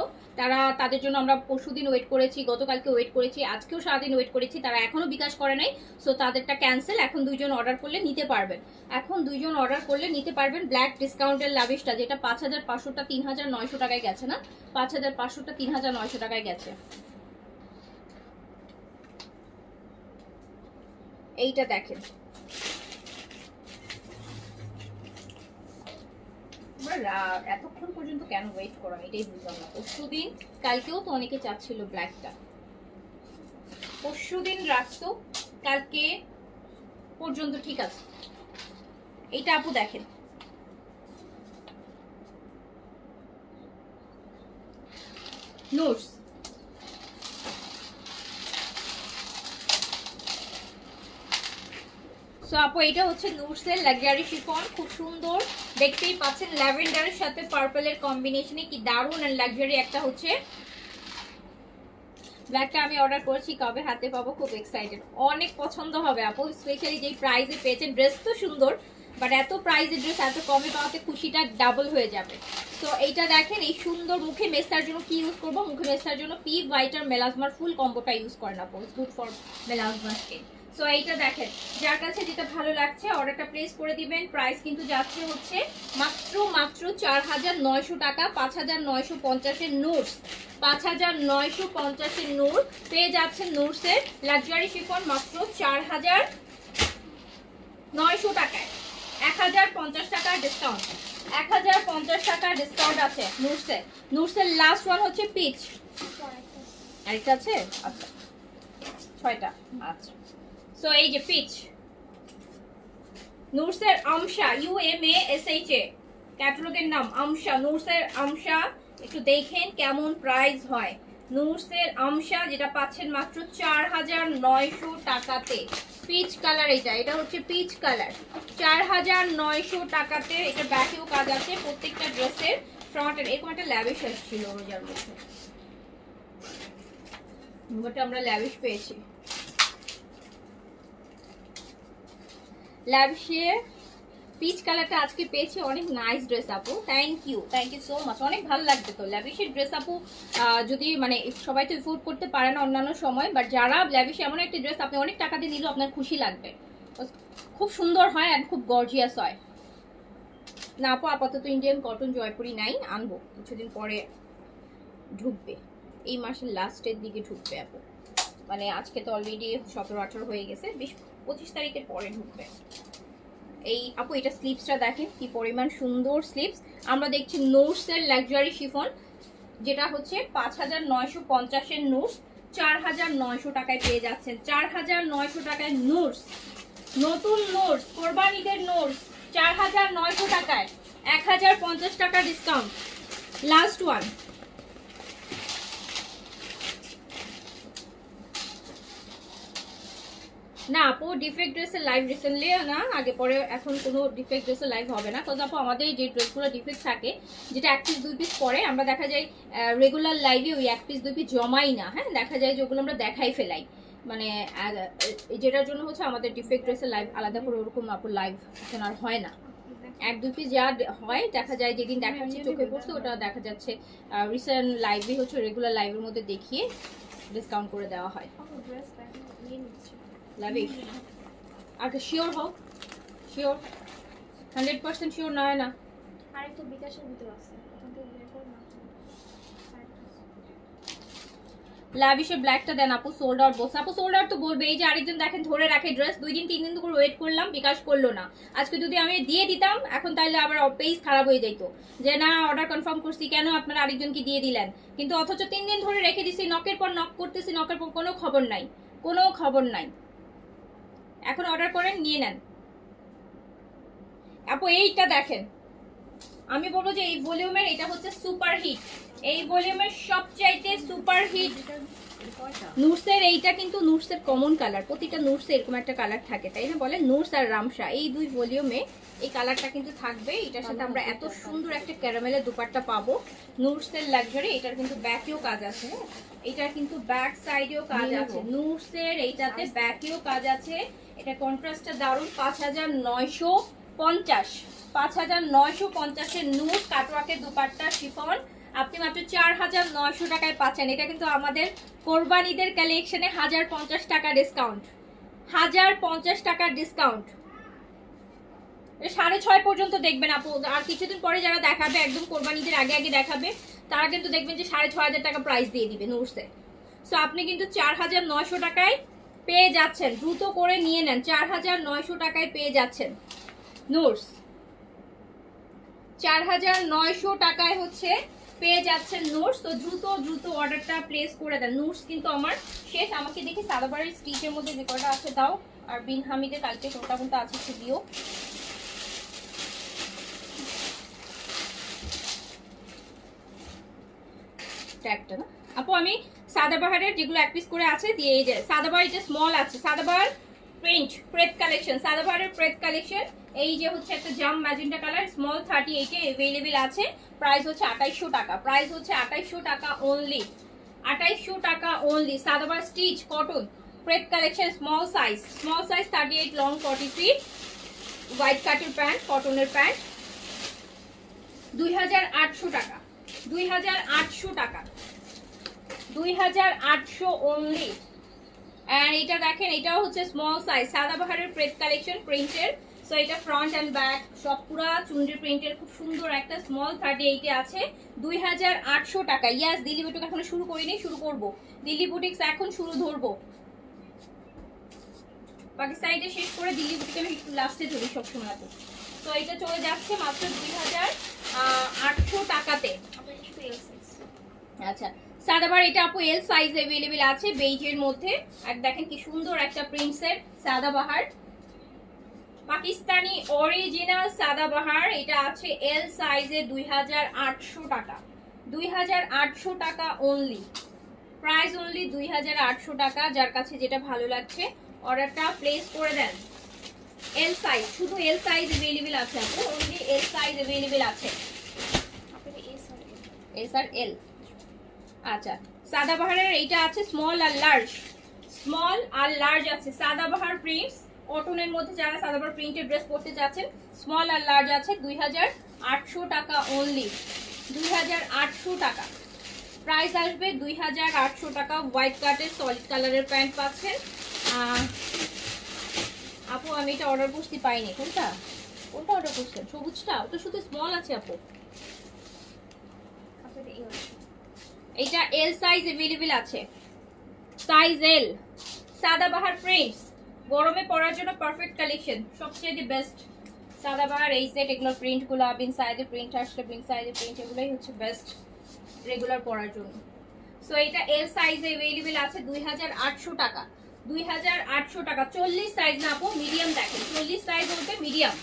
তাদের জন্য আমরা পরশুদিন ওয়েট করেছি, গতকালকে ওয়েট করেছি, আজকেও সারাদিন ওয়েট করেছি, তারা এখনো বিকাশ করে নাই। সো তাদেরটা ক্যান্সেল। এখন 2 জন অর্ডার করলে নিতে পারবেন, এখন 2 জন অর্ডার করলে নিতে পারবেন ব্ল্যাক ডিসকাউন্টের লাভিশটা, যেটা 5,500টা 3,900 টাকায় গেছে না, 5,500টা 3,900 টাকায় গেছে। এইটা দেখেন, এতক্ষণ পর্যন্ত কেন ওয়েট করা, এটাই বুঝলাম না। পরশুদিন, কালকেও তো অনেকে চাচ্ছিল ব্ল্যাকটা, পরশুদিন রাখতো, কালকে পর্যন্ত ঠিক আছে। এইটা আপু দেখেন, নোটস সো আপু এটা হচ্ছে নুরসের লাক্সারি শিফন, খুব সুন্দর, দেখতেই পাচ্ছেন ল্যাভেন্ডারের সাথে পার্পলের কম্বিনেশনে কি দারুণ এন্ড লাক্সারি একটা হচ্ছে। ব্ল্যাকটা আমি অর্ডার করেছি, কবে হাতে পাবো, খুব এক্সাইটেড, অনেক পছন্দ হবে আপু, স্পেশালি যেই প্রাইসে পেয়েছেন। ড্রেস তো সুন্দর, বাট এত প্রাইসের ড্রেস এত কমে পাওয়াতে খুশিটা ডাবল হয়ে যাবে। তো এইটা দেখেন, এই সুন্দর মুখে মেস্তার জন্য কি ইউজ করবো, মুখে মেস্তার জন্য পি হোয়াইটার মেলাজমার ফুল কম্বোটা ইউজ করেন আপু, it's good for melasma skin. So এইটা দেখেন, যার কাছে যেটা ভালো লাগছে অর্ডারটা প্লেস করে দিবেন। প্রাইস কিন্তু যাচ্ছে হচ্ছে মাত্র 4,900 টাকা, 5,950 নোটস, 5,950 নূর পেয়ে যাচ্ছেন। নুরসের লাক্সারি শিফন মাত্র 4,900 টাকায়, 1,050 টাকা ডিসকাউন্ট, 1,050 টাকা ডিসকাউন্ট আছে নুরসের। নুরসের লাস্ট ওয়ান হচ্ছে পিচ, আরেকটা আছে, আচ্ছা 6টা, আচ্ছা। সো এই যে পিচ, নুরসের আমশা, UMASHA, ক্যাটালগের নাম আমশা, নুরসের আমশা একটু দেখেন কেমন প্রাইস হয়। নুরসের আমশা যেটা পাচ্ছেন মাত্র 4900 টাকাতে। পিচ কালার, এটা হচ্ছে পিচ কালার, 4900 টাকাতে। এটা ব্যাকেও কাজ আছে প্রত্যেকটা ড্রেসের। ফ্রন্টের এরকম একটা ল্যাভিশ ছিল রোজার মধ্যে, বাট আমরা ল্যাভিশ পেয়েছি। ল্যাভিশে পিচ কালারটা আজকে পেয়েছি, অনেক নাইস ড্রেস আপু, থ্যাংক ইউ সো মাচ। অনেক ভালো লাগবে তো ল্যাভিশের ড্রেস আপু। যদি মানে সবাই তো এফোর্ড করতে পারে না অন্যান্য সময়, বাট যারা ল্যাভিশে এমন একটা ড্রেস আপনি অনেক টাকা দিয়ে নিলেও আপনার খুশি লাগবে, খুব সুন্দর হয় আর খুব গর্জিয়াস হয়। না আপু আপাতত ইন্ডিয়ান কটন জয়পুরি নাই, আনবো কিছুদিন পরে ঢুকবে, এই মাসের লাস্টের দিকে ঢুকবে আপু। মানে আজকে তো অলরেডি 17-18 হয়ে গেছে, 20-25 তারিখের পরে ঢুকবে। এই আপু এটা স্লিপসটা দেখেন কি পরিমাণ সুন্দর স্লিপস। আমরা দেখছি নোটসের লাক্সারি শিফন, যেটা হচ্ছে 5950 এর নোটস 4900 টাকায় পেয়ে যাচ্ছেন। 4900 টাকায় নোটস, নতুন নোটস, কোরবানিদের নোটস 4900 টাকায়, 1050 টাকা ডিসকাউন্ট। লাস্ট ওয়ান, না আপু ডিফেক্ট ড্রেসের লাইভ রিসেন্টলি না, আগে পরে এখন কোনো ডিফেক্ট ড্রেসের লাইভ হবে না। কারণ আপু আমাদের যে ড্রেসগুলো ডিফেক্ট থাকে, যেটা 1 পিস 2 পিস পরে, আমরা দেখা যায় রেগুলার লাইভে ওই 1 পিস 2 পিস জমাই না। হ্যাঁ, দেখা যায় যে ওগুলো আমরা দেখাই ফেলাই, মানে যেটার জন্য হচ্ছে আমাদের ডিফেক্ট ড্রেসের লাইভ আলাদা করে ওরকম আপু লাইভ এখন আর হয় না। 1-2 পিস যা হয় দেখা যায়, যেদিন দেখাচ্ছে চোখে পড়ছে ওটা দেখা যাচ্ছে রিসেন্ট লাইভে হচ্ছে রেগুলার লাইভের মধ্যে দেখিয়ে ডিসকাউন্ট করে দেওয়া হয়। লাভিশ আচ্ছা, শিওর হও, শিওর 100% শিওর নয় না? আরেকটা বিকাশের ভিতর আছে, লাভিশের ব্ল্যাকটা দেন আপু, সোল্ড আউট বলছে আপু। সোল্ড আউট তো বলবে, এই যে আরেকজন দেখেন ধরে রাখে ড্রেস, 2 দিন 3 দিন করে ওয়েট করলাম, বিকাশ করলো না। আজকে যদি আমি দিয়ে দিতাম এখন তাহলে আবার পেজ খারাপ হয়ে যাইতো, যে না অর্ডার কনফার্ম করছি কেন আপনারা আরেকজনকে দিয়ে দিলেন, কিন্তু অথচ 3 দিন ধরে রেখে দিছি, নকের পর নক করতেছি, নকের পর কোনো খবর নাই, কোনো খবর নাই। এখন অর্ডার করেন, নিয়ে নেন আপু। এইটা দেখেন, আমি বলবো যে এই ভলিউমের এটা হচ্ছে সুপার হিট, এই ভলিউমের সবচাইতে সুপার হিট নুটসের। এইটা কিন্তু নুটসের কমন কালার, প্রতিটা নুটসে এরকম একটা কালার থাকে, তাই না বলেন? নুটস আর রামসা এই 2 ভলিউমে এই কালারটা কিন্তু থাকবে। এটার সাথে আমরা এত সুন্দর একটা ক্যারামেলের দুপাট্টা পাবো, নুটসের লাক্সারি। এটার কিন্তু ব্যাকেও কাজ আছে, এটার কিন্তু ব্যাক সাইডেও কাজ আছে নুটসের, এইটাতে ব্যাকেও কাজ আছে। এটা কন্ট্রাস্টটা দারুণ, 5950, 5950 এর নুট কাটওয়ার্কের দুপাট্টা শিফন আপনি মাত্র 4900 টাকায় পাচ্ছেন। এটা কিন্তু আমাদের কোরবানিদের কালেকশনে 1050 টাকা ডিসকাউন্ট, 1050 টাকার ডিসকাউন্ট। 6.5 পর্যন্ত দেখবেন আপু, আর কিছুদিন পরে যারা দেখাবে একদম কোরবানিদের আগে আগে দেখাবে, তারা কিন্তু দেখবেন যে 6500 টাকা প্রাইস দিয়ে দিবে নুটসে। সো আপনি কিন্তু 4900 টাকায় পেয়ে যাচ্ছেন, দ্রুত করে নিয়ে নেন, 4900 টাকায় পেয়ে যাচ্ছেন নুটস। 4900 টাকায় হচ্ছে পেয়ে যাচ্ছেন নোটস। তো দ্রুত দ্রুত অর্ডারটা প্লেস করে দেন। নোটস কিন্তু আমার শেষ, আমাকে দেখি সাদাবাড়ির স্টিচের মধ্যে যে কটা আছে দাও, আর বিন হামিদে কালকে কোনটা কোনটা আছে একটু দিও। ট্যাগটা না আপু, আমি সাদাবাহারের যেগুলো 1 পিস করে আছে দিয়ে যায়। সাদাবাহার যে স্মল আছে, সাদাবাহার প্রিন্ট প্রেত কালেকশন, সাদাবাহারের প্রেত কালেকশন। এই যে হচ্ছে একটা জাম ম্যাজেন্টা কালার, স্মল 38 এ अवेलेबल আছে। প্রাইস হচ্ছে 2800 টাকা, প্রাইস হচ্ছে 2800 টাকা অনলি, 2800 টাকা অনলি। সাদাবাহার স্টিচ কটন প্রেত collection, small size 38, long 43, white কাটের প্যান্ট, কটনের প্যান্ট, 2800 টাকা, 2800 টাকা, 2800 অনলি। এন্ড এটা দেখেন, এটাও হচ্ছে স্মল সাইজ সাদাবাহারের প্রেত কালেকশন প্রিন্টের। সো এটা ফ্রন্ট এন্ড ব্যাক সব পুরা চুনরি প্রিন্টের, খুব সুন্দর একটা স্মল 38 এ আছে, 2800 টাকা। ইয়াস, দিল্লি বুটিক এখন শুরু করিনি, শুরু করব, দিল্লি বুটিক্স এখন শুরু ধরবো। পাকিস্তানিতে শেষ করে দিল্লি বুটিক আমি একটু লাস্টে ধরি সবসময় আছে। তো এটা চলে যাচ্ছে মাত্র 2800 টাকাতে। আচ্ছা, সাদাবার এটা আপু এল সাইজ अवेलेबल আছে বেইজের মধ্যে। আর দেখেন কি সুন্দর একটা প্রিন্টসের সাদাবাহার, পাকিস্তানি অরিজিনাল সাদাবাহার। এটা আছে এল সাইজে 2800 টাকা, 2800 টাকা অনলি, প্রাইস অনলি 2800 টাকা। যার কাছে যেটা ভালো লাগছে অর্ডারটা প্লেস করে দেন। এল সাইজ, শুধু এল সাইজ अवेलेबल আছে আপু, অনলি এল সাইজ अवेलेबल আছে। আপনাদের এস আর এল। এস আর এল। আচ্ছা, সাদাবাহারের এইটা আছে স্মল আর লার্জ, স্মল আর লার্জ আছে। সাদাবাহার প্রিন্টস কটনের মধ্যে যারা সাদাবাহার প্রিন্টের ড্রেস পরতে চাচ্ছেন, স্মল আর লার্জ আছে 2800 টাকা অনলি, 2800 টাকা। প্রাইস আসবে 2800 টাকা। হোয়াইট কাটের সলিড কালারের প্যান্ট পাচ্ছেন। আপু আমি এটা অর্ডার করতে পাইনি, কোনটা কোনটা অর্ডার করছেন? সবুজটা, ওটা শুধু স্মল আছে আপু। আপনাদের এল। এটা এল সাইজ अवेलेबल আছে, সাইজ এল। সাদাবাহার প্রিন্টস গরমে পরার জন্য পারফেক্ট কালেকশন, সবচেয়ে বেস্ট। সাদাবাহার এই সেট, এগুলো প্রিন্টগুলো বিন সাইজের প্রিন্ট আসলে বিন সাইজের প্রিন্ট এগুলোই হচ্ছে বেস্ট রেগুলার পরার জন্য। সো এটা এল সাইজে अवेलेबल আছে 2800 টাকা, 2800 টাকা। 40 সাইজ না আপু, মিডিয়াম দেখেন, 40 সাইজ বলতে মিডিয়াম,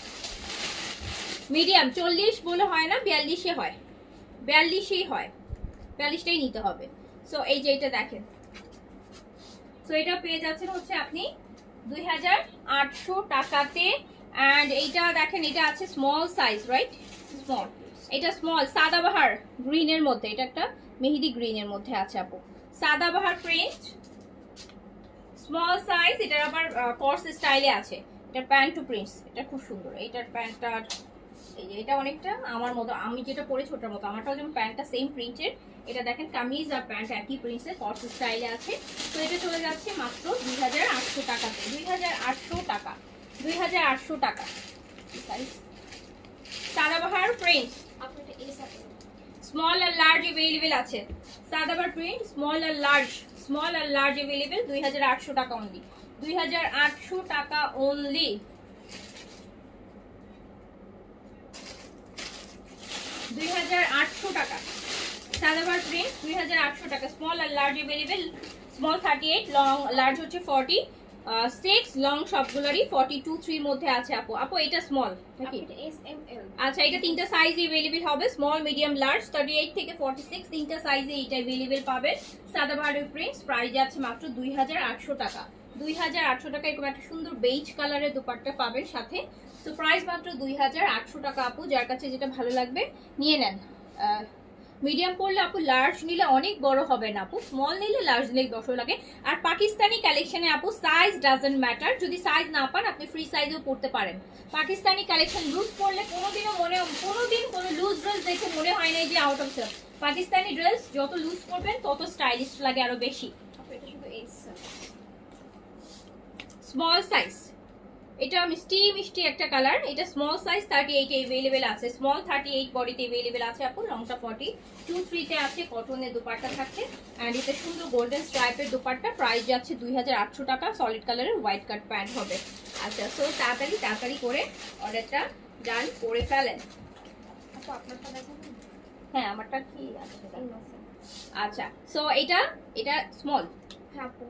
মিডিয়াম 40 বলে হয় না, 42 হয়, 42 হয়, 42টাই নিতে হবে। সো এই যে এটা দেখেন, সো এটা পেয়ে যাচ্ছেন হচ্ছে আপনি 2800 টাকাতে। অ্যান্ড এইটা দেখেন, এটা আছে স্মল সাইজ, রাইট? স্মল, এটা স্মল সাদাবাহার গ্রিনের মধ্যে, এটা একটা মেহেদি গ্রিনের মধ্যে আছে আপু। সাদাবাহার প্রিন্ট স্মল সাইজ, এটার আবার কর্স স্টাইলে আছে। এটা প্যান্ট টু প্রিন্টস, এটা খুব সুন্দর। এইটার প্যান্টটা এই যে এটা অনেকটা আমার মতো, আমি যেটা পরেছি ওটার মতো, আমারটাও যেমন প্যান্টটা সেম প্রিন্টের। এটা দেখেন কামিজ আর প্যান্ট একই প্রিন্টসের কর্স স্টাইলে আছে। তো এটা চলে যাচ্ছে মাত্র 2800 টাকাতে, 2800 টাকা, 2800 টাকা। সাদাবাহার প্রিন্ট আপনাদের এস আর এল। স্মল আর লার্জ अवेलेबल আছে। সাদাবাহার প্রিন্ট স্মল আর লার্জ, স্মল আর লার্জ अवेलेबल 2800 টাকা অনলি, 2800 টাকা অনলি। 2800 টাকা সাদাবাহার প্রিন্ট, 2800 টাকা। স্মল আর large available, small 38, long large হচ্ছে 46, লং সবগুলোরই 42, 3 মধ্যে আছে আপু। আপু এটা স্মল নাকি? আপনাদের এস এম এল। আচ্ছা, এটা তিনটা সাইজে अवेलेबल হবে, স্মল মিডিয়াম লার্জ, 38 থেকে 46 তিনটা সাইজে এটা अवेलेबल পাবেন। সাদাবাহারের প্রিন্টস প্রাইস যাচ্ছে মাত্র 2800 টাকা, 2800 টাকা। এরকম একটা সুন্দর বেজ কালারের দোপাট্টা পাবেন সাথে। তো প্রাইস মাত্র 2800 টাকা আপু, যার কাছে যেটা ভালো লাগবে নিয়ে নেন। মিডিয়াম পড়লে আপু লার্জ নিলে অনেক বড় হবে না আপু, স্মল নিলে লার্জ নিলে 10 লাগে। আর পাকিস্তানি কালেকশনে আপু সাইজ ডাজন্ট ম্যাটার, যদি সাইজ না পান আপনি ফ্রি সাইজেও পড়তে পারেন। পাকিস্তানি কালেকশন লুজ পড়লে কোনোদিনও কোনোদিন কোনো লুজ ড্রেস দেখে মনে হয় না যে out of sale. Pakistani dress যত লুজ করবেন তত স্টাইলিশ লাগে আরো বেশি। আপনাদের শুধু এস। স্মল সাইজ, এটা মিষ্টি মিষ্টি একটা কালার, এটা স্মল সাইজ 38 এ अवेलेबल আছে, স্মল 38 বডিতে अवेलेबल আছে আপু। লংটা 42, 3 তে আছে, কটনের দোপাট্টা থাকছে। এন্ড এটা সুন্দর গোল্ডেন স্ট্রাইপের দোপাট্টা, প্রাইস যাচ্ছে 2800 টাকা। সলিড কালারের হোয়াইট কাট প্যান্ট হবে। আচ্ছা, সো তাড়াতাড়ি তাড়াতাড়ি করে অর্ডারটা ডান করে ফেলেন। আপু আপনারটা দেখাবেন? হ্যাঁ, আমারটা কি আছে? এই আছে। আচ্ছা, সো এটা এটা স্মল, হ্যাঁ আপু,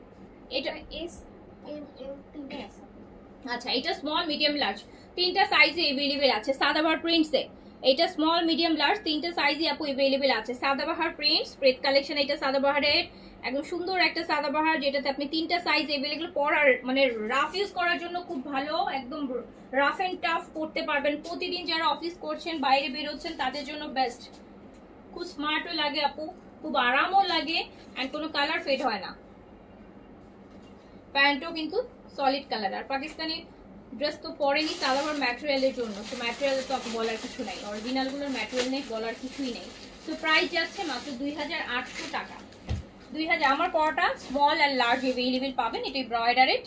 এটা এটা এস এম এল তিনটে আছে। আচ্ছা, এটা স্মল মিডিয়াম লার্জ তিনটা সাইজে अवेलेबल আছে। সাদাবাহার প্রিন্টসে এটা স্মল মিডিয়াম লার্জ তিনটা সাইজে আপু अवेलेबल আছে। সাদাবাহার প্রিন্টস স্প্রেড কালেকশন, এটা সাদাবাহারের একদম সুন্দর একটা সাদাবাহার, যেটাতে আপনি তিনটা সাইজ अवेलेबल পরার মানে রাফ ইউজ করার জন্য খুব ভালো, একদম রাফ এন্ড টাফ পড়তে পারবেন। প্রতিদিন যারা অফিস করছেন, বাইরে বেরোচ্ছেন, তাদের জন্য বেস্ট। খুব স্মার্টও লাগে আপু, খুব আরামও লাগে, এন্ড কোনো কালার ফেড হয় না। প্যান্টও কিন্তু সলিড কালার। আর পাকিস্তানি ড্রেস তো পরেনি সাদাবাহার ম্যাটেরিয়ালের জন্য, তো ম্যাটেরিয়াল তো আপনি বলার কিছু নাই, অরিজিনালগুলোর ম্যাটেরিয়াল নেই, বলার কিছুই নেই। তো প্রাইস যাচ্ছে মাত্র 2800 টাকা। 2000 আমার পরটা স্মল আর লার্জ अवेलेबल পাবেন। এটা এমব্রয়ডারিড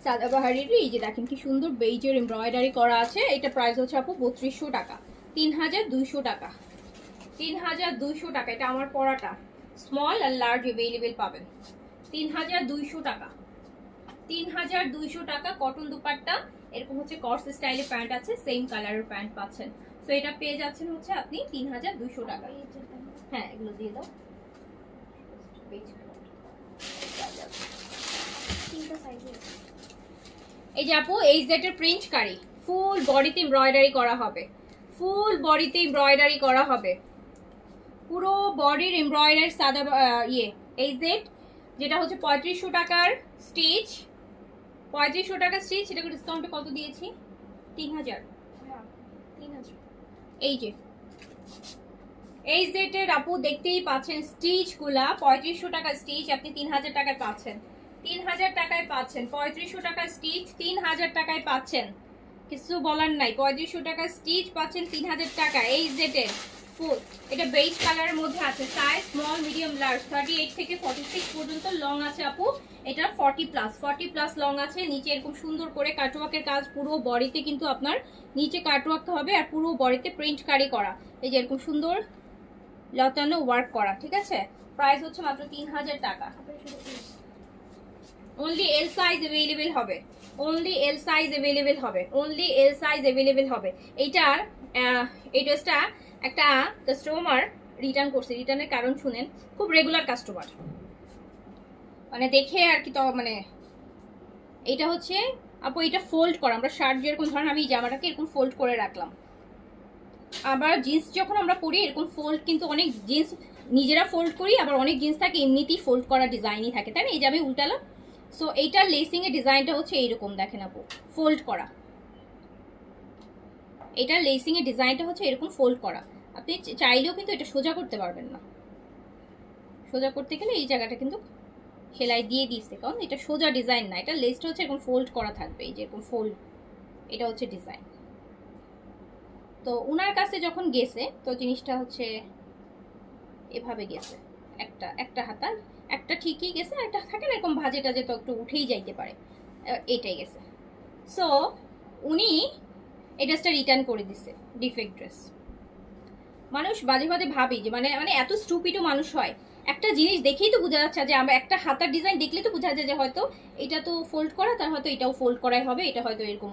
সাদাবাহারের, এই যে দেখেন কি সুন্দর বেইজের এমব্রয়ডারি করা আছে। এটা প্রাইস হচ্ছে আপু 3200 টাকা, 3200 টাকা, 3200 টাকা। এটা আমার পরাটা স্মল আর লার্জ अवेलेबल পাবেন 3200 টাকা, 3200 টাকা। কটন দুপাট্টা, এরকম হচ্ছে কর্স স্টাইলে প্যান্ট আছে, সেম কালারের প্যান্ট পাচ্ছেন। তো এটা পেয়ে যাচ্ছেন হচ্ছে আপনি 3200 টাকা। এই যে দেখেন। হ্যাঁ, এগুলো দিয়ে দাও। তিনটা সাইজে আছে। এই যে আপু এই সেটের প্রিন্ট কারি, ফুল বডিতে এমব্রয়ডারি করা হবে, ফুল বডিতে এমব্রয়ডারি করা হবে, পুরো বডির এমব্রয়ডারি সাদা এই জেড, যেটা হচ্ছে 3500 টাকার স্টিচ। 3500 টাকার স্টিচ, এটাকে ডিসকাউন্টে কত দিয়েছি? 3000। হ্যাঁ 3000। এই যে এই জেটের আপু দেখতেই পাচ্ছেন স্টিচ গুলা, 3500 টাকার স্টিচ আপনি 3000 টাকায় পাচ্ছেন। 3000 টাকায় পাচ্ছেন 3500 টাকার স্টিচ, 3000 টাকায় পাচ্ছেন, কিছু বলার নাই। 3500 টাকার স্টিচ পাচ্ছেন 3000 টাকা। এই জেটের ফুল, এটা বেজ কালারের মধ্যে আছে। সাইজ স্মল, মিডিয়াম, লার্জ, 38 থেকে 46 পর্যন্ত লং আছে আপু। এটা 40 প্লাস লং আছে। নিচে এরকম সুন্দর করে কাটওয়ার্কের কাজ, পুরো বডিতে কিন্তু আপনার নিচে কাটওয়ার্ক হবে আর পুরো বডিতে প্রিন্ট কারি করা। এই যে এরকম সুন্দর লতানো ওয়ার্ক করা, ঠিক আছে। প্রাইস হচ্ছে মাত্র 3000 টাকা। অনলি এল সাইজ अवेलेबल হবে, অনলি এল সাইজ अवेलेबल হবে, অনলি এল সাইজ अवेलेबल হবে। এইটার এই ড্রেসটা একটা কাস্টমার রিটার্ন করছে। রিটার্নের কারণ শুনেন, খুব রেগুলার কাস্টমার, মানে দেখে আর কি, তো মানে এটা হচ্ছে আপু এটা ফোল্ড করা। আমরা শার্ট যেরকম ধরেন, আমি এই জামাটাকে এরকম ফোল্ড করে রাখলাম। আবার জিন্স যখন আমরা পরি এরকম ফোল্ড, কিন্তু অনেক জিন্স নিজেরা ফোল্ড করি, আবার অনেক জিন্স থাকে এমনিতেই ফোল্ড করা ডিজাইনই থাকে, তাই না? এই যে আমি উল্টালাম। সো এইটার লেসিং এর ডিজাইনটা হচ্ছে এইরকম, দেখেন আপু, ফোল্ড করা। এটার লেসিং এর ডিজাইনটা হচ্ছে এরকম ফোল্ড করা। আপনি চাইলেও কিন্তু এটা সোজা করতে পারবেন না। সোজা করতে গেলে এই জায়গাটা কিন্তু সেলাই দিয়ে দিচ্ছে, কারণ এটা সোজা ডিজাইন না। এটা লেসটা হচ্ছে এরকম ফোল্ড করা থাকবে, এই যে এরকম ফোল্ড, এটা হচ্ছে ডিজাইন। তো উনার কাছে যখন গেছে, তো জিনিসটা হচ্ছে এভাবে গেছে। একটা হাতার একটা ঠিকই গেছে, একটা থাকে না এরকম ভাজে টাজে, তো একটু উঠেই যাইতে পারে, এটাই গেছে। সো উনি এই ড্রেসটা রিটার্ন করে দিছে, ডিফেক্ট ড্রেস। মানুষ বাজে বাজে ভাবি যে মানে মানে এত স্টুপিডও মানুষ হয়। একটা জিনিস দেখেই তো বোঝা যাচ্ছে যে আমরা একটা হাতার ডিজাইন দেখলে তো বোঝা যায় যে হয়তো এটা তো ফোল্ড করা, তার হয়তো এটাও ফোল্ড করাই হবে, এটা হয়তো এরকম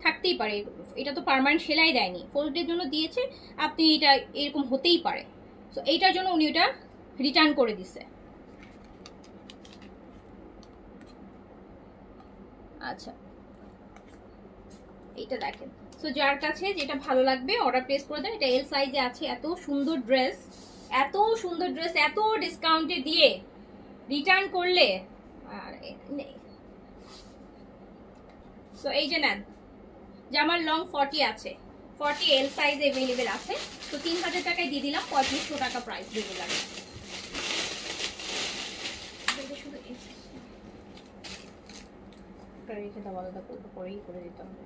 থাকতেই পারে। এটা তো পার্মানেন্ট সেলাই দেয়নি, ফোল্ডের জন্য দিয়েছে, আপনি এটা এরকম হতেই পারে। সো এইটার জন্য উনি ওটা রিটার্ন করে দিছে। আচ্ছা, এইটা দেখেন। সো যার কাছে যেটা ভালো লাগবে অর্ডার প্লেস করে দেন। এটা এল সাইজে আছে। এত সুন্দর ড্রেস, এত সুন্দর ড্রেস, এত ডিসকাউন্টে দিয়ে রিটার্ন করলে আর নেই। সো এই যে নেন, জামার লং 40 আছে, 40 এল সাইজ अवेलेबल আছে। তো 3000 টাকায় দিয়ে দিলাম, 3500 টাকা প্রাইস দিয়ে দিলাম। শুধু পরেই করে দিতে হবে।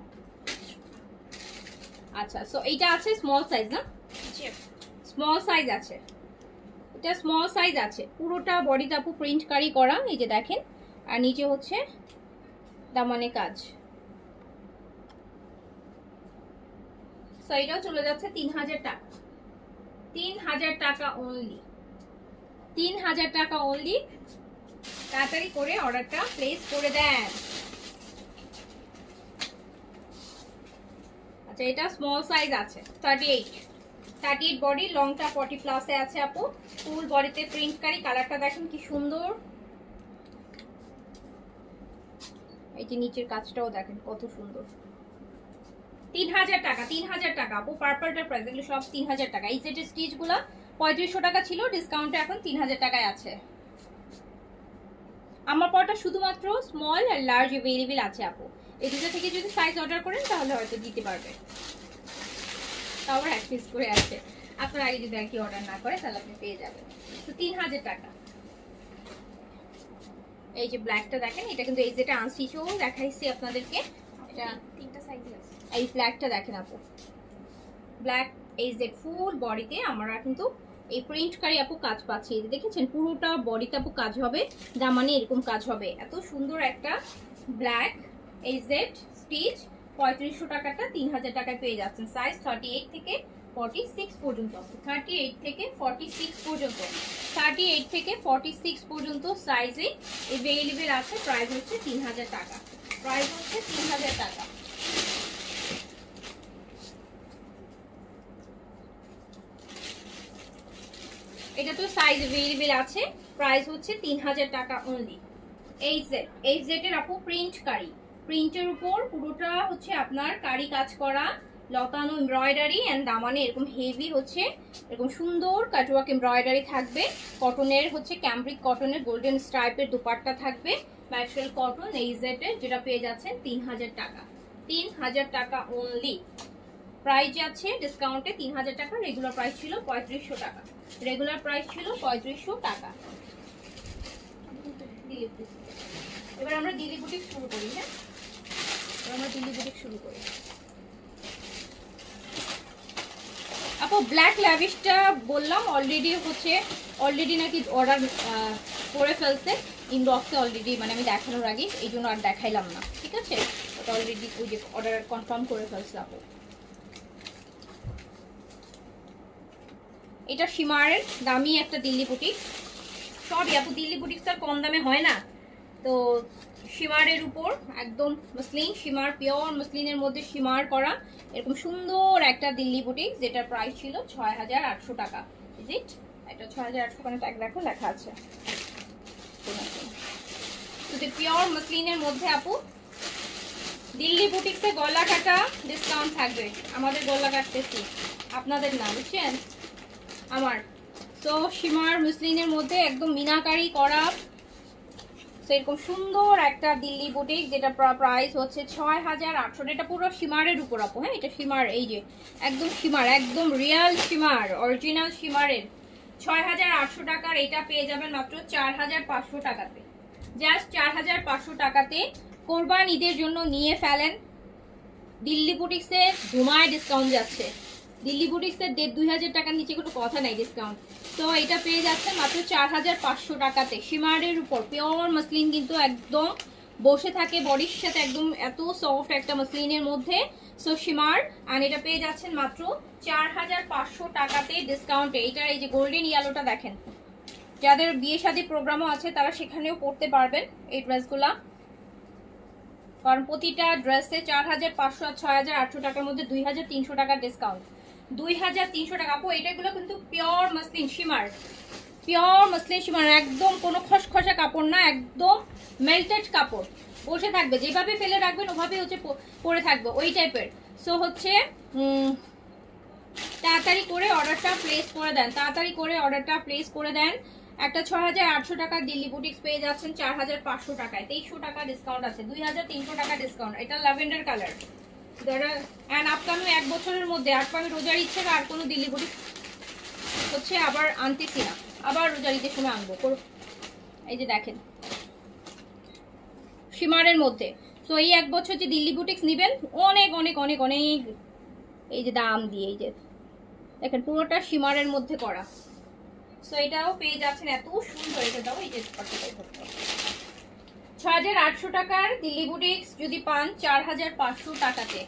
আচ্ছা, সো এইটা আছে স্মল সাইজ না? স্মল সাইজ আছে, এটা স্মল সাইজ আছে। পুরোটা বডিতে আপু প্রিন্ট কারি করা, এই যে দেখেন। আর নিচে হচ্ছে দামানে কাজ। সো এটাও চলে যাচ্ছে 3000 টাকা। 3000 টাকা অনলি, 3000 টাকা অনলি। তাড়াতাড়ি করে অর্ডারটা প্লেস করে দেন। আচ্ছা, এটা স্মল সাইজ আছে, 38 বডি, লংটা 40 প্লাসে আছে আপু। ফুল বডিতে প্রিন্ট কারি, কালারটা দেখেন কি সুন্দর। এই যে নিচের কাজটাও দেখেন কত সুন্দর। 3000 টাকা, 3000 টাকা আপু। পার্পলটার প্রাইস, এগুলো সব 3000 টাকা। এই সেটের স্টিচ গুলা 3500 টাকা ছিল, ডিসকাউন্টে এখন 3000 টাকায় আছে। আমার পরটা শুধুমাত্র স্মল আর লার্জ अवेलेबल আছে আপু। এই দুটো থেকে যদি সাইজ অর্ডার করেন তাহলে হয়তো দিতে পারবে। তাও এক পিস করে আছে। আপনার আগে যদি আর কি অর্ডার না করে তাহলে আপনি পেয়ে যাবেন। তো 3000 টাকা। এই যে ব্ল্যাকটা দেখেন, এটা কিন্তু এই যেটা আনস্টিচও দেখাইছি আপনাদেরকে। এটা তিনটা সাইজে আছে। এই ব্ল্যাকটা দেখেন আপু, ব্ল্যাক এই যে ফুল বডিতে আমরা কিন্তু এই প্রিন্ট কারি আপু কাজ পাচ্ছি। এই যে দেখেছেন পুরোটা বডিতে আপু কাজ হবে, দামানে এরকম কাজ হবে। এত সুন্দর একটা ব্ল্যাক এই জেড স্টিচ, 3500 টাকাটা 3000 টাকায় পেয়ে যাচ্ছেন। সাইজ 38 থেকে 46 পর্যন্ত, 38 থেকে 46 পর্যন্ত, 38 থেকে 46 পর্যন্ত সাইজে अवेलेबल আছে। প্রাইস হচ্ছে 3000 টাকা, প্রাইস হচ্ছে 3000 টাকা। এটা তো সাইজ अवेलेबल আছে, প্রাইস হচ্ছে 3000 টাকা অনলি। এই জেড এর আপু প্রিন্ট কারি, প্রিন্টের উপর পুরোটা হচ্ছে আপনার কারি কাজ করা, লতানো এমব্রয়ডারি অ্যান্ড দামানে এরকম হেভি হচ্ছে এরকম সুন্দর কাটওয়ার্ক এমব্রয়ডারি থাকবে। কটনের হচ্ছে ক্যাম্ব্রিক কটনের গোল্ডেন স্ট্রাইপের দুপাট্টা থাকবে। ম্যাটেরিয়াল কটন এইজেটের, যেটা পেয়ে যাচ্ছেন 3000 টাকা। 3000 টাকা অনলি। প্রাইস যাচ্ছে ডিসকাউন্টে 3000 টাকা। রেগুলার প্রাইস ছিল 3500 টাকা। রেগুলার প্রাইস ছিল 3500 টাকা। এবার আমরা দিল্লি বুটিক শুরু করি। হ্যাঁ, এবার আমরা দিল্লি বুটিক শুরু করি। আপু ব্ল্যাক ল্যাভিশটা বললাম অলরেডি নাকি অর্ডার করে ফেলছে ইনবক্সে অলরেডি, মানে আমি দেখানোর আগে এই জন্য আর দেখাইলাম না। ঠিক আছে, ওটা অলরেডি ওই যে অর্ডার কনফার্ম করে ফেলছে আপু। এটা সীমারের দামি একটা দিল্লি বুটিক। সবই আপু দিল্লি বুটিক তার কম দামে হয় না, তো সীমারের উপর একদম মসলিন সীমার, পিওর মসলিনের মধ্যে সীমার করা এরকম সুন্দর একটা দিল্লি বুটিক, যেটার প্রাইস ছিল 6800 টাকা। Is it? এটা 6800 টাকা ট্যাগ দেখো লেখা আছে। তো পিওর মসলিনের মধ্যে আপু দিল্লি বুটিকতে গলা কাটা ডিসকাউন্ট থাকবে। আমাদের গলা কাটতেছি, আপনাদের না, বুঝছেন আমার। তো সীমার মুসলিনের মধ্যে একদম মিনাকারি করা এরকম সুন্দর একটা দিল্লি বুটিক, যেটা প্রাইস হচ্ছে 6800। এটা পুরো সীমারের উপর আপু। হ্যাঁ, এটা সীমার, এই যে একদম সীমার, একদম রিয়াল সীমার, অরিজিনাল সীমারের 6800 টাকার। এটা পেয়ে যাবেন মাত্র 4500 টাকাতে। জাস্ট 4500 টাকাতে কোরবান ঈদের জন্য নিয়ে ফেলেন। দিল্লি বুটিক্সে ধুমায় ডিসকাউন্ট যাচ্ছে। দিল্লি বুটিক্সে 2500 টাকার নিচে কোনো কথা নাই ডিসকাউন্ট। তো এটা পেয়ে যাচ্ছে মাত্র 4500 টাকাতে সীমারের উপর পিওর মসলিন, কিন্তু একদম বসে থাকে বডির সাথে, একদম এত সফট একটা মসলিনের মধ্যে। সো সীমার, আর এটা পেয়ে যাচ্ছেন মাত্র 4500 টাকাতে ডিসকাউন্টে। এটার এই যে গোল্ডেন ইয়েলোটা দেখেন, যাদের বিয়ে শাদী প্রোগ্রামও আছে তারা সেখানেও পড়তে পারবেন এই ড্রেসগুলা, কারণ প্রতিটা ড্রেসে 4500 আর 6800 টাকার মধ্যে 2300 টাকার ডিসকাউন্ট। 2300 টাকা আপু। এটাগুলো কিন্তু পিওর মসলিন সীমার, পিওর মসলিন সীমার, একদম কোনো খসখসা কাপড় না, একদম মেল্টেড কাপড়। বসে থাকবে, যেভাবে ফেলে রাখবেন ওভাবে হচ্ছে পরে থাকবে, ওই টাইপের। সো হচ্ছে তাড়াতাড়ি করে অর্ডারটা প্লেস করে দেন, তাড়াতাড়ি করে অর্ডারটা প্লেস করে দেন। একটা 6800 টাকার দিল্লি বুটিক্স পেয়ে যাচ্ছেন 4500 টাকায়। 2300 টাকা ডিসকাউন্ট আছে, 2300 টাকা ডিসকাউন্ট। এটা ল্যাভেন্ডার কালার। অ্যান্ড আপকামিং 1 বছরের মধ্যে আমি রোজার ইচ্ছে আর কোনো দিল্লি বুটিক হচ্ছে আবার আনতেছি না, আবার রোজার ঈদের সময় আনবো। এই যে দেখেন সীমারের মধ্যে। তো এই 1 বছর যে দিল্লি বুটিক্স নেবেন অনেক অনেক অনেক অনেক এই যে দাম দিয়ে, এই যে দেখেন পুরোটা সীমারের মধ্যে করা। সো এটাও পেয়ে যাচ্ছেন এত সুন্দর। এটা দাও, এই যে 6800 টাকার দিল্লি বুটিক্স যদি পান 4500 টাকাতে,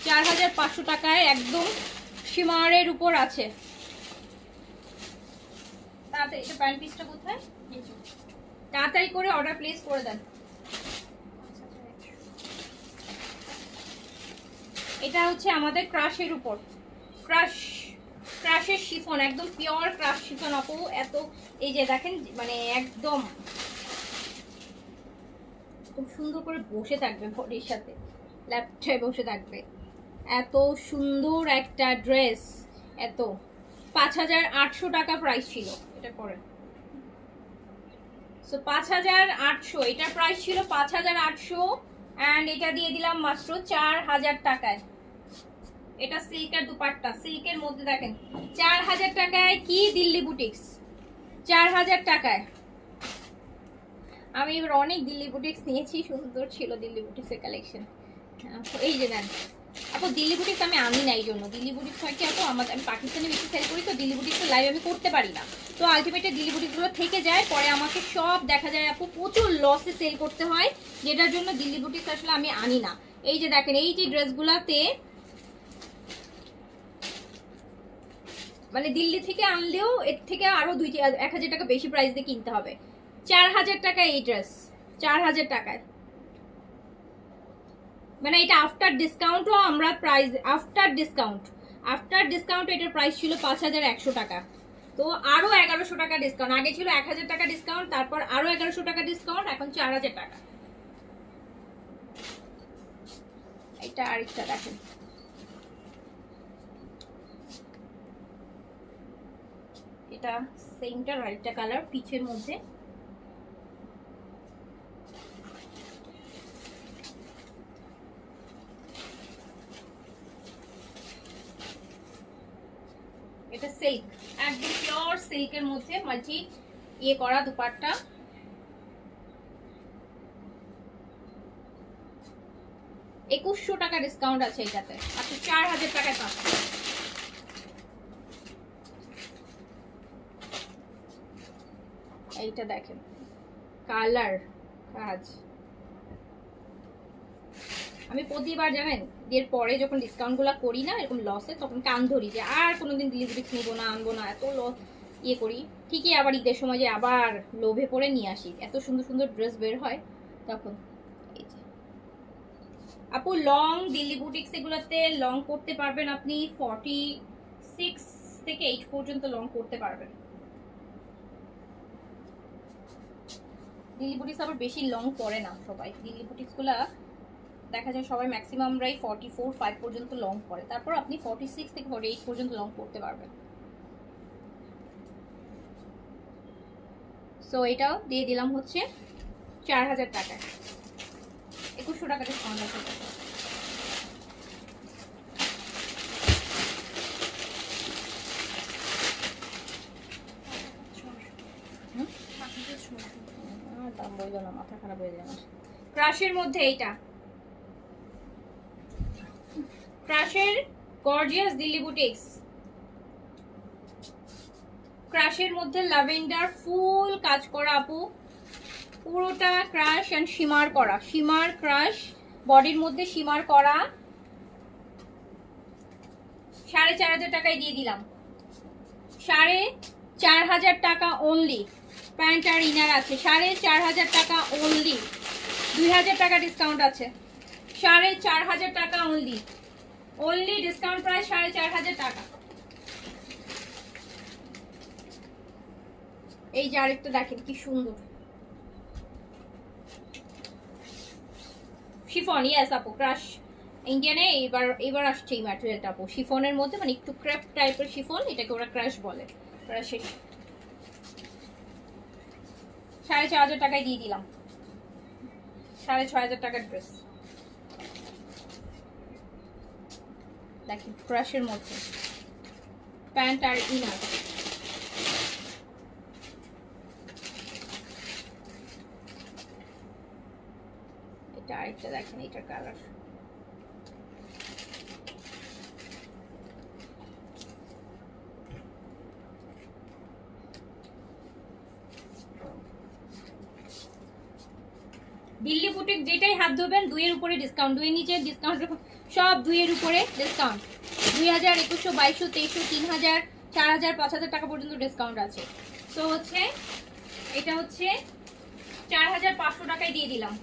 4500 টাকায় একদম সীমারের উপর আছে। তাড়াতাড়ি, এটা প্যান্ট পিসটা কোথায়? তাড়াতাড়ি করে অর্ডার প্লেস করে দেন। এটা হচ্ছে আমাদের ক্রাশের উপর, ক্রাশের শিফন, একদম পিওর ক্রাশ শিফন আপু। এত এই যে দেখেন, মানে একদম খুব সুন্দর করে বসে থাকবে বডির সাথে, ল্যাপটপে বসে থাকবে। এত সুন্দর একটা ড্রেস, এত 5800 টাকা প্রাইস ছিল এটা পরে। সো 5800, এটার প্রাইস ছিল 5800 অ্যান্ড এটা দিয়ে দিলাম মাত্র 4000 টাকায়। এটা সিল্কের দুপাট্টা, সিল্কের মধ্যে দেখেন 4000 টাকায় কি দিল্লি বুটিক্স, 4000 টাকায়। আমি এবার অনেক দিল্লি বুটিক্স নিয়েছি, সুন্দর ছিল দিল্লি বুটিক্সের কালেকশন। এই যে দেন আপু, দিল্লি বুটিক্স আমি আনি না, এই জন্য দিল্লি বুটিক্স হয় কি আপু, আমি পাকিস্তানি বেশি সেল করি, তো দিল্লি বুটিক্সের লাইভ আমি করতে পারি না। তো আলটিমেটলি দিল্লি বুটিক্সগুলো থেকে যায়, পরে আমাকে সব দেখা যায় আপু প্রচুর লসে সেল করতে হয়, যেটার জন্য দিল্লি বুটিক্স আসলে আমি আনি না। এই যে দেখেন এই যে ড্রেসগুলাতে মানে দিল্লি থেকে আনলেও এর থেকে আরো 1000 টাকা বেশি প্রাইস দিয়ে কিনতে হবে। 4000 টাকায় এই ড্রেস, 4000 টাকায়। মানে এটা আফটার ডিসকাউন্টও আমরা প্রাইস, আফটার ডিসকাউন্ট এটার প্রাইস ছিল 5100 টাকা। তো আরো 1100 টাকা ডিসকাউন্ট, আগে ছিল 1000 টাকা ডিসকাউন্ট, তারপর আরো 1100 টাকা ডিসকাউন্ট, এখন 4000 টাকা। এটা আরেকটা দেখেন, এটা সেমটার আরেকটা কালার পিচের মধ্যে। এটা সিল্ক, একদম পিওর সিল্কের মধ্যে মাল্টি ইয়ে করা দুপাট্টা। টাকা ডিসকাউন্ট আছে এটাতে, আপনি 4000 টাকায় পাচ্ছেন। এইটা দেখেন কালার কাজ। আমি প্রতিবার জানেন এর পরে যখন ডিসকাউন্ট গুলা করি না এরকম লসে, তখন কান ধরি যে আর কোনোদিন ডেলিভারি নিবো না, আনবো না, এত ইয়ে করি। ঠিকই আবার ঈদের সময় যে আবার লোভে পড়ে নিয়ে আসি, এত সুন্দর সুন্দর ড্রেস বের হয় তখন। এই যে আপু লং দিল্লি বুটিক্স এগুলোতে লং করতে পারবেন আপনি 46 থেকে 8 পর্যন্ত লং করতে পারবেন। দিল্লি বুটিক্স আবার বেশি লং করে না সবাই, দিল্লি বুটিক্স গুলা দেখা যায় সবাই ম্যাক্সিমামরাই 44-5 পর্যন্ত লং করে, তারপর আপনি 46 থেকে 48 পর্যন্ত লং করতে পারবেন। সো এটাও দিয়ে দিলাম হচ্ছে 4000 টাকায়, 2100 টাকা ডিসকাউন্ট আছে। দাম বললো না, মাথা খারাপ হয়ে যায়। ক্রাশের মধ্যে এইটা, ক্রাশের গর্জিয়াস দিল্লি বুটিক্স, ক্রাশের মধ্যে ল্যাভেন্ডার ফুল কাজ করা আপু, পুরোটা ক্রাশ এন্ড শিমার করা, শিমার ক্রাশ বডির মধ্যে শিমার করা। 4500 টাকায় দিয়ে দিলাম, 4500 টাকা অনলি। প্যান্ট আর ইনার আছে 4500 টাকা অনলি, 2000 টাকা ডিসকাউন্ট আছে। 4500 টাকা অনলি, অনলি ডিসকাউন্ট প্রাইস 4500 টাকা। এই যে আরেকটা দেখেন কি সুন্দর শিফন, ইয়েস আপু ক্রাশ ইন্ডিয়ানে এবার আসছে এই ম্যাটেরিয়ালটা আপু, শিফনের মধ্যে মানে একটু ক্রেপ টাইপের শিফন, এটাকে ওরা ক্রাশ বলে। ক্রাশে 4500 টাকায় দিয়ে দিলাম, 6500 টাকার ড্রেস। দেখেন ক্রাশের মধ্যে প্যান্ট আর ইনার। এটা আরেকটা দেখেন, এটার কালার দিল্লি বুটিক যেটাই হাত ধরবেন 2 এর উপরে ডিসকাউন্ট, 2 এর নিচে ডিসকাউন্ট সব 2 এর উপরে ডিসকাউন্ট। 2000, 2100, 2200, 2300, 3000, 4000, 5000 টাকা পর্যন্ত ডিসকাউন্ট আছে। তো হচ্ছে এটা হচ্ছে 4500 টাকায় দিয়ে দিলাম।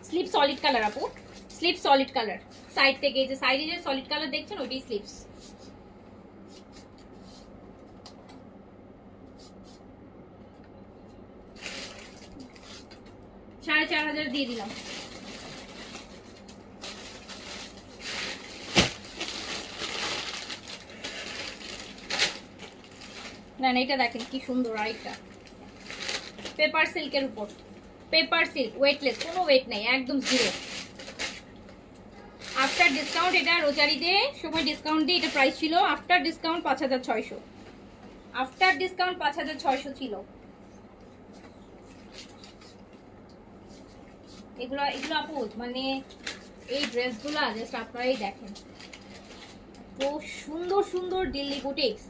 স্লিপ সলিড কালার আপু, স্লিপ সলিড কালার, সাইড থেকে এই যে সাইডে যে সলিড কালার দেখছেন ওইটাই স্লিপস। 4500 দিয়ে দিলাম। না এটা দেখেন কি সুন্দর, আরেকটা পেপার সিল্কের উপর, পেপার সিল্ক ওয়েটলেস, কোনো ওয়েট নেই, একদম জিরো। আফটার ডিসকাউন্ট এটা রোজারিতে সময় ডিসকাউন্ট দিয়ে এটা প্রাইস ছিল আফটার ডিসকাউন্ট 5600, আফটার ডিসকাউন্ট 5600 ছিল। এগুলো আপু মানে এই ড্রেসগুলো জাস্ট আপনারাই দেখেন, তো সুন্দর সুন্দর দিল্লি বুটিক্স।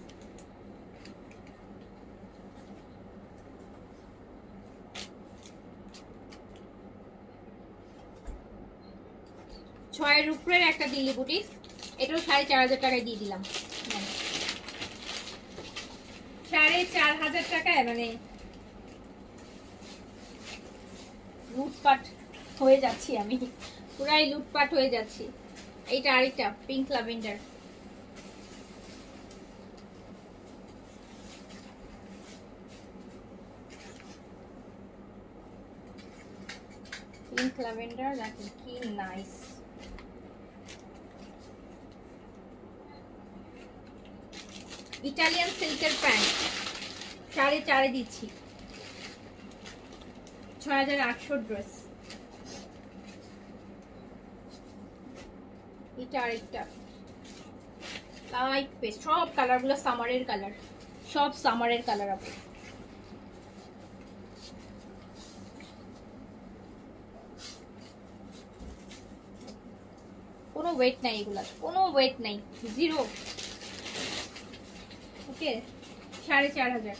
ছয়ের উপরের একটা দিল্লি বুটিক্স, এটাও 4500 টাকায় দিয়ে দিলাম। 4500 টাকায় মানে লুটপাট হয়ে যাচ্ছি আমি, পুরাই লুটপাট হয়ে যাচ্ছি। এইটা আরেকটা পিঙ্ক ল্যাভেন্ডার, পিঙ্ক ল্যাভেন্ডার দেখেন কি নাইস, ইটালিয়ান সিল্কের প্যান্ট 4.5 দিচ্ছি, 6800 ড্রেস। এটা আরেকটা লাইট পেস্ট, সব কালারগুলো সামারের কালার, সব সামারের কালার আপু। কোনো ওয়েট নাই এগুলা, কোনো ওয়েট নাই, জিরো। ওকে 4500।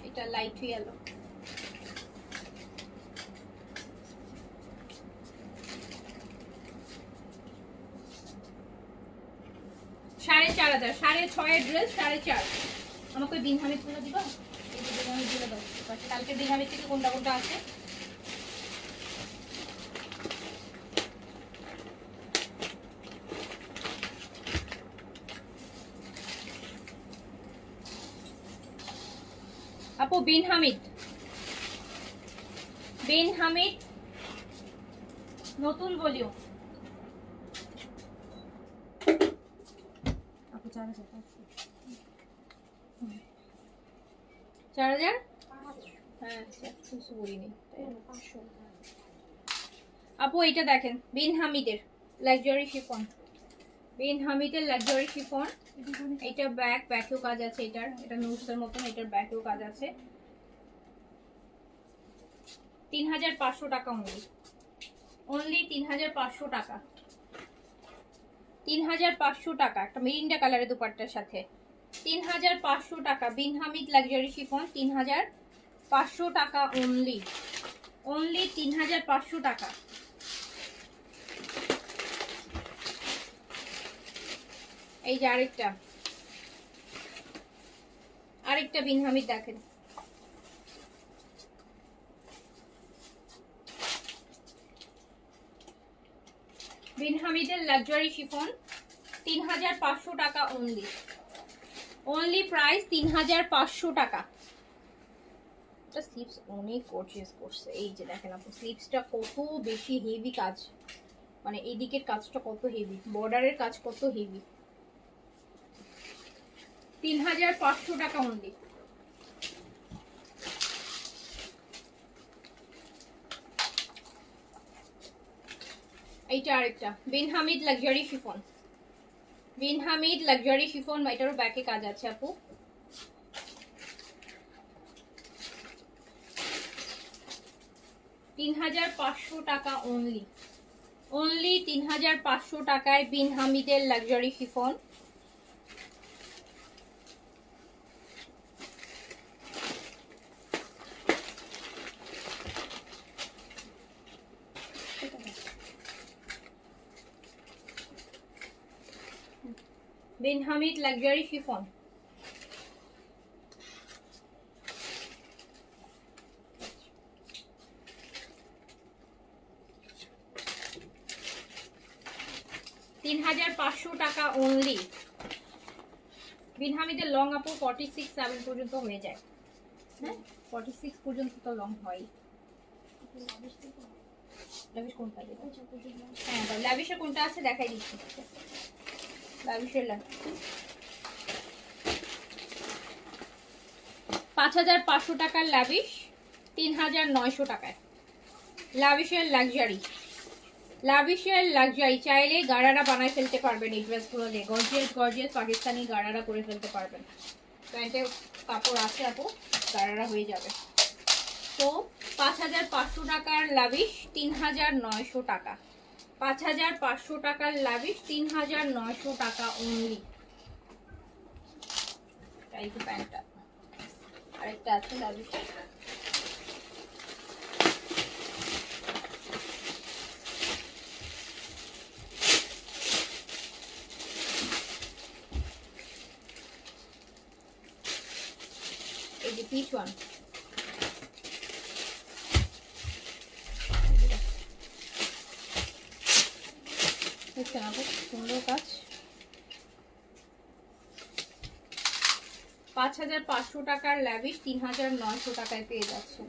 এটা লাইট ইয়েলো, সাড়ে 4000, 6.5 ড্রেস 4.5। আমাকে ওই বিনহামিদ গুলো দিবা, এই যে বিনহামিদ গুলো দাও, কালকে বিনহামিদ থেকে কোনটা কোনটা আছে। আপু বিনহামিদ, বিনহামিদ নতুন ভলিউম আপু 4000। 4000 হ্যাঁ কিছু বলিনি। আপু এটা দেখেন বিনহামিদের লাক্সারি শিফন, বিনহামিদের লাক্সারি শিফন। এটা ব্যাকেও কাজ আছে, এটা নুটসের মতন, এটার ব্যাকেও কাজ আছে। 3500 টাকা অনলি 3500 টাকা, 3500 টাকা। একটা মেরিন্ডা কালারের দুপাট্টার সাথে 3500 টাকা। বিনহামিদ লাক্সারি শিফন 3500 টাকা অনলি, অনলি 3500 টাকা। এই যে আরেকটা বিনহামিদ দেখেন, বিনহামিদের লাক্সারি শিফন 3500 টাকা অনলি, অনলি প্রাইস 3500 টাকা। এটা স্লিভস অনেক গর্জিয়াস করছে, এই যে দেখেন আপু স্লিভসটা কত বেশি হেভি কাজ, মানে এই দিকের কাজটা কত হেভি, বর্ডারের কাজ কত হেভি। 3500 টাকা অনলি। এইটা আরেকটা Binhamid luxury chiffon, Binhamid luxury chiffon, এটারও ব্যাকে কাজ আছে আপু। $3500 টাকা অনলি, অনলি 3500 টাকায় বিনহামিদের luxury chiffon. Binhamid luxury chiffon $3500 টাকা অনলি। বিনহামিদের লং আপু 46-7 পর্যন্ত হয়ে যায়, হ্যাঁ 46 পর্যন্ত তো লং হয়। লাভিশ কোনটা? হ্যাঁ লাভিশের কোনটা আছে দেখাই দিচ্ছি। লাভিশের 5500 টাকার লাভিশ 3900 টাকায়। লাভিশের লাক্সারি, লাভিশের লাক্সারি চাইলে গাড়ারা বানায় ফেলতে পারবেন, এই ড্রেসগুলো দিয়ে গর্জিয়াস গর্জিয়াস পাকিস্তানি গাড়ারা করে ফেলতে পারবেন। প্যান্টে কাপড় আছে আপু, গাড়ারা হয়ে যাবে। তো 5500 টাকার লাভিশ 3900 টাকা, 5500 টাকার লাভিশ 3900 টাকা অনলি। এই যে প্যান্টটা আরেকটা আছে লাভিশ, এই যে পিচ ওয়ান, দেখছেন আপু সুন্দর কাজ। 5500 টাকার লাভিশ 3900 টাকায় পেয়ে যাচ্ছে।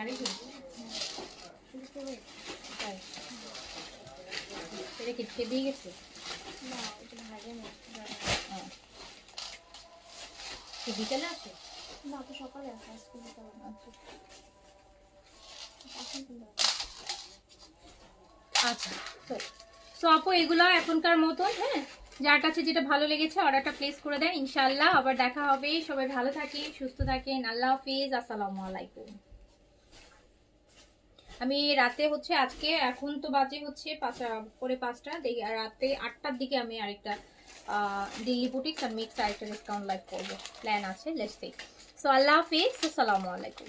আরেক শুধু করে তাই এটা কি খেয়ে দিয়ে গেছে? না এটা ভাগে মধ্যে কি বিকেলে আসে? না তো সকালে আসে আজকে বিকালে না এখন কিন্তু আচ্ছা, তো সো আপু এগুলো এখনকার মতন, হ্যাঁ, যার কাছে যেটা ভালো লেগেছে অর্ডারটা প্লেস করে দেন। ইনশাআল্লাহ আবার দেখা হবে। সবাই ভালো থাকেন, সুস্থ থাকেন। আল্লাহ হাফিজ, আসসালামু আলাইকুম। আমি রাতে হচ্ছে আজকে, এখন তো বাজে হচ্ছে 5:45 দেখি, আর রাতে 8টার দিকে আমি আরেকটা দিল্লি বুটিক্স আর মিক্স আরেকটা ডিসকাউন্ট লাইভ করবো, প্ল্যান আছে, লেটস সি। সো আল্লাহ হাফিজ, আসসালামু আলাইকুম।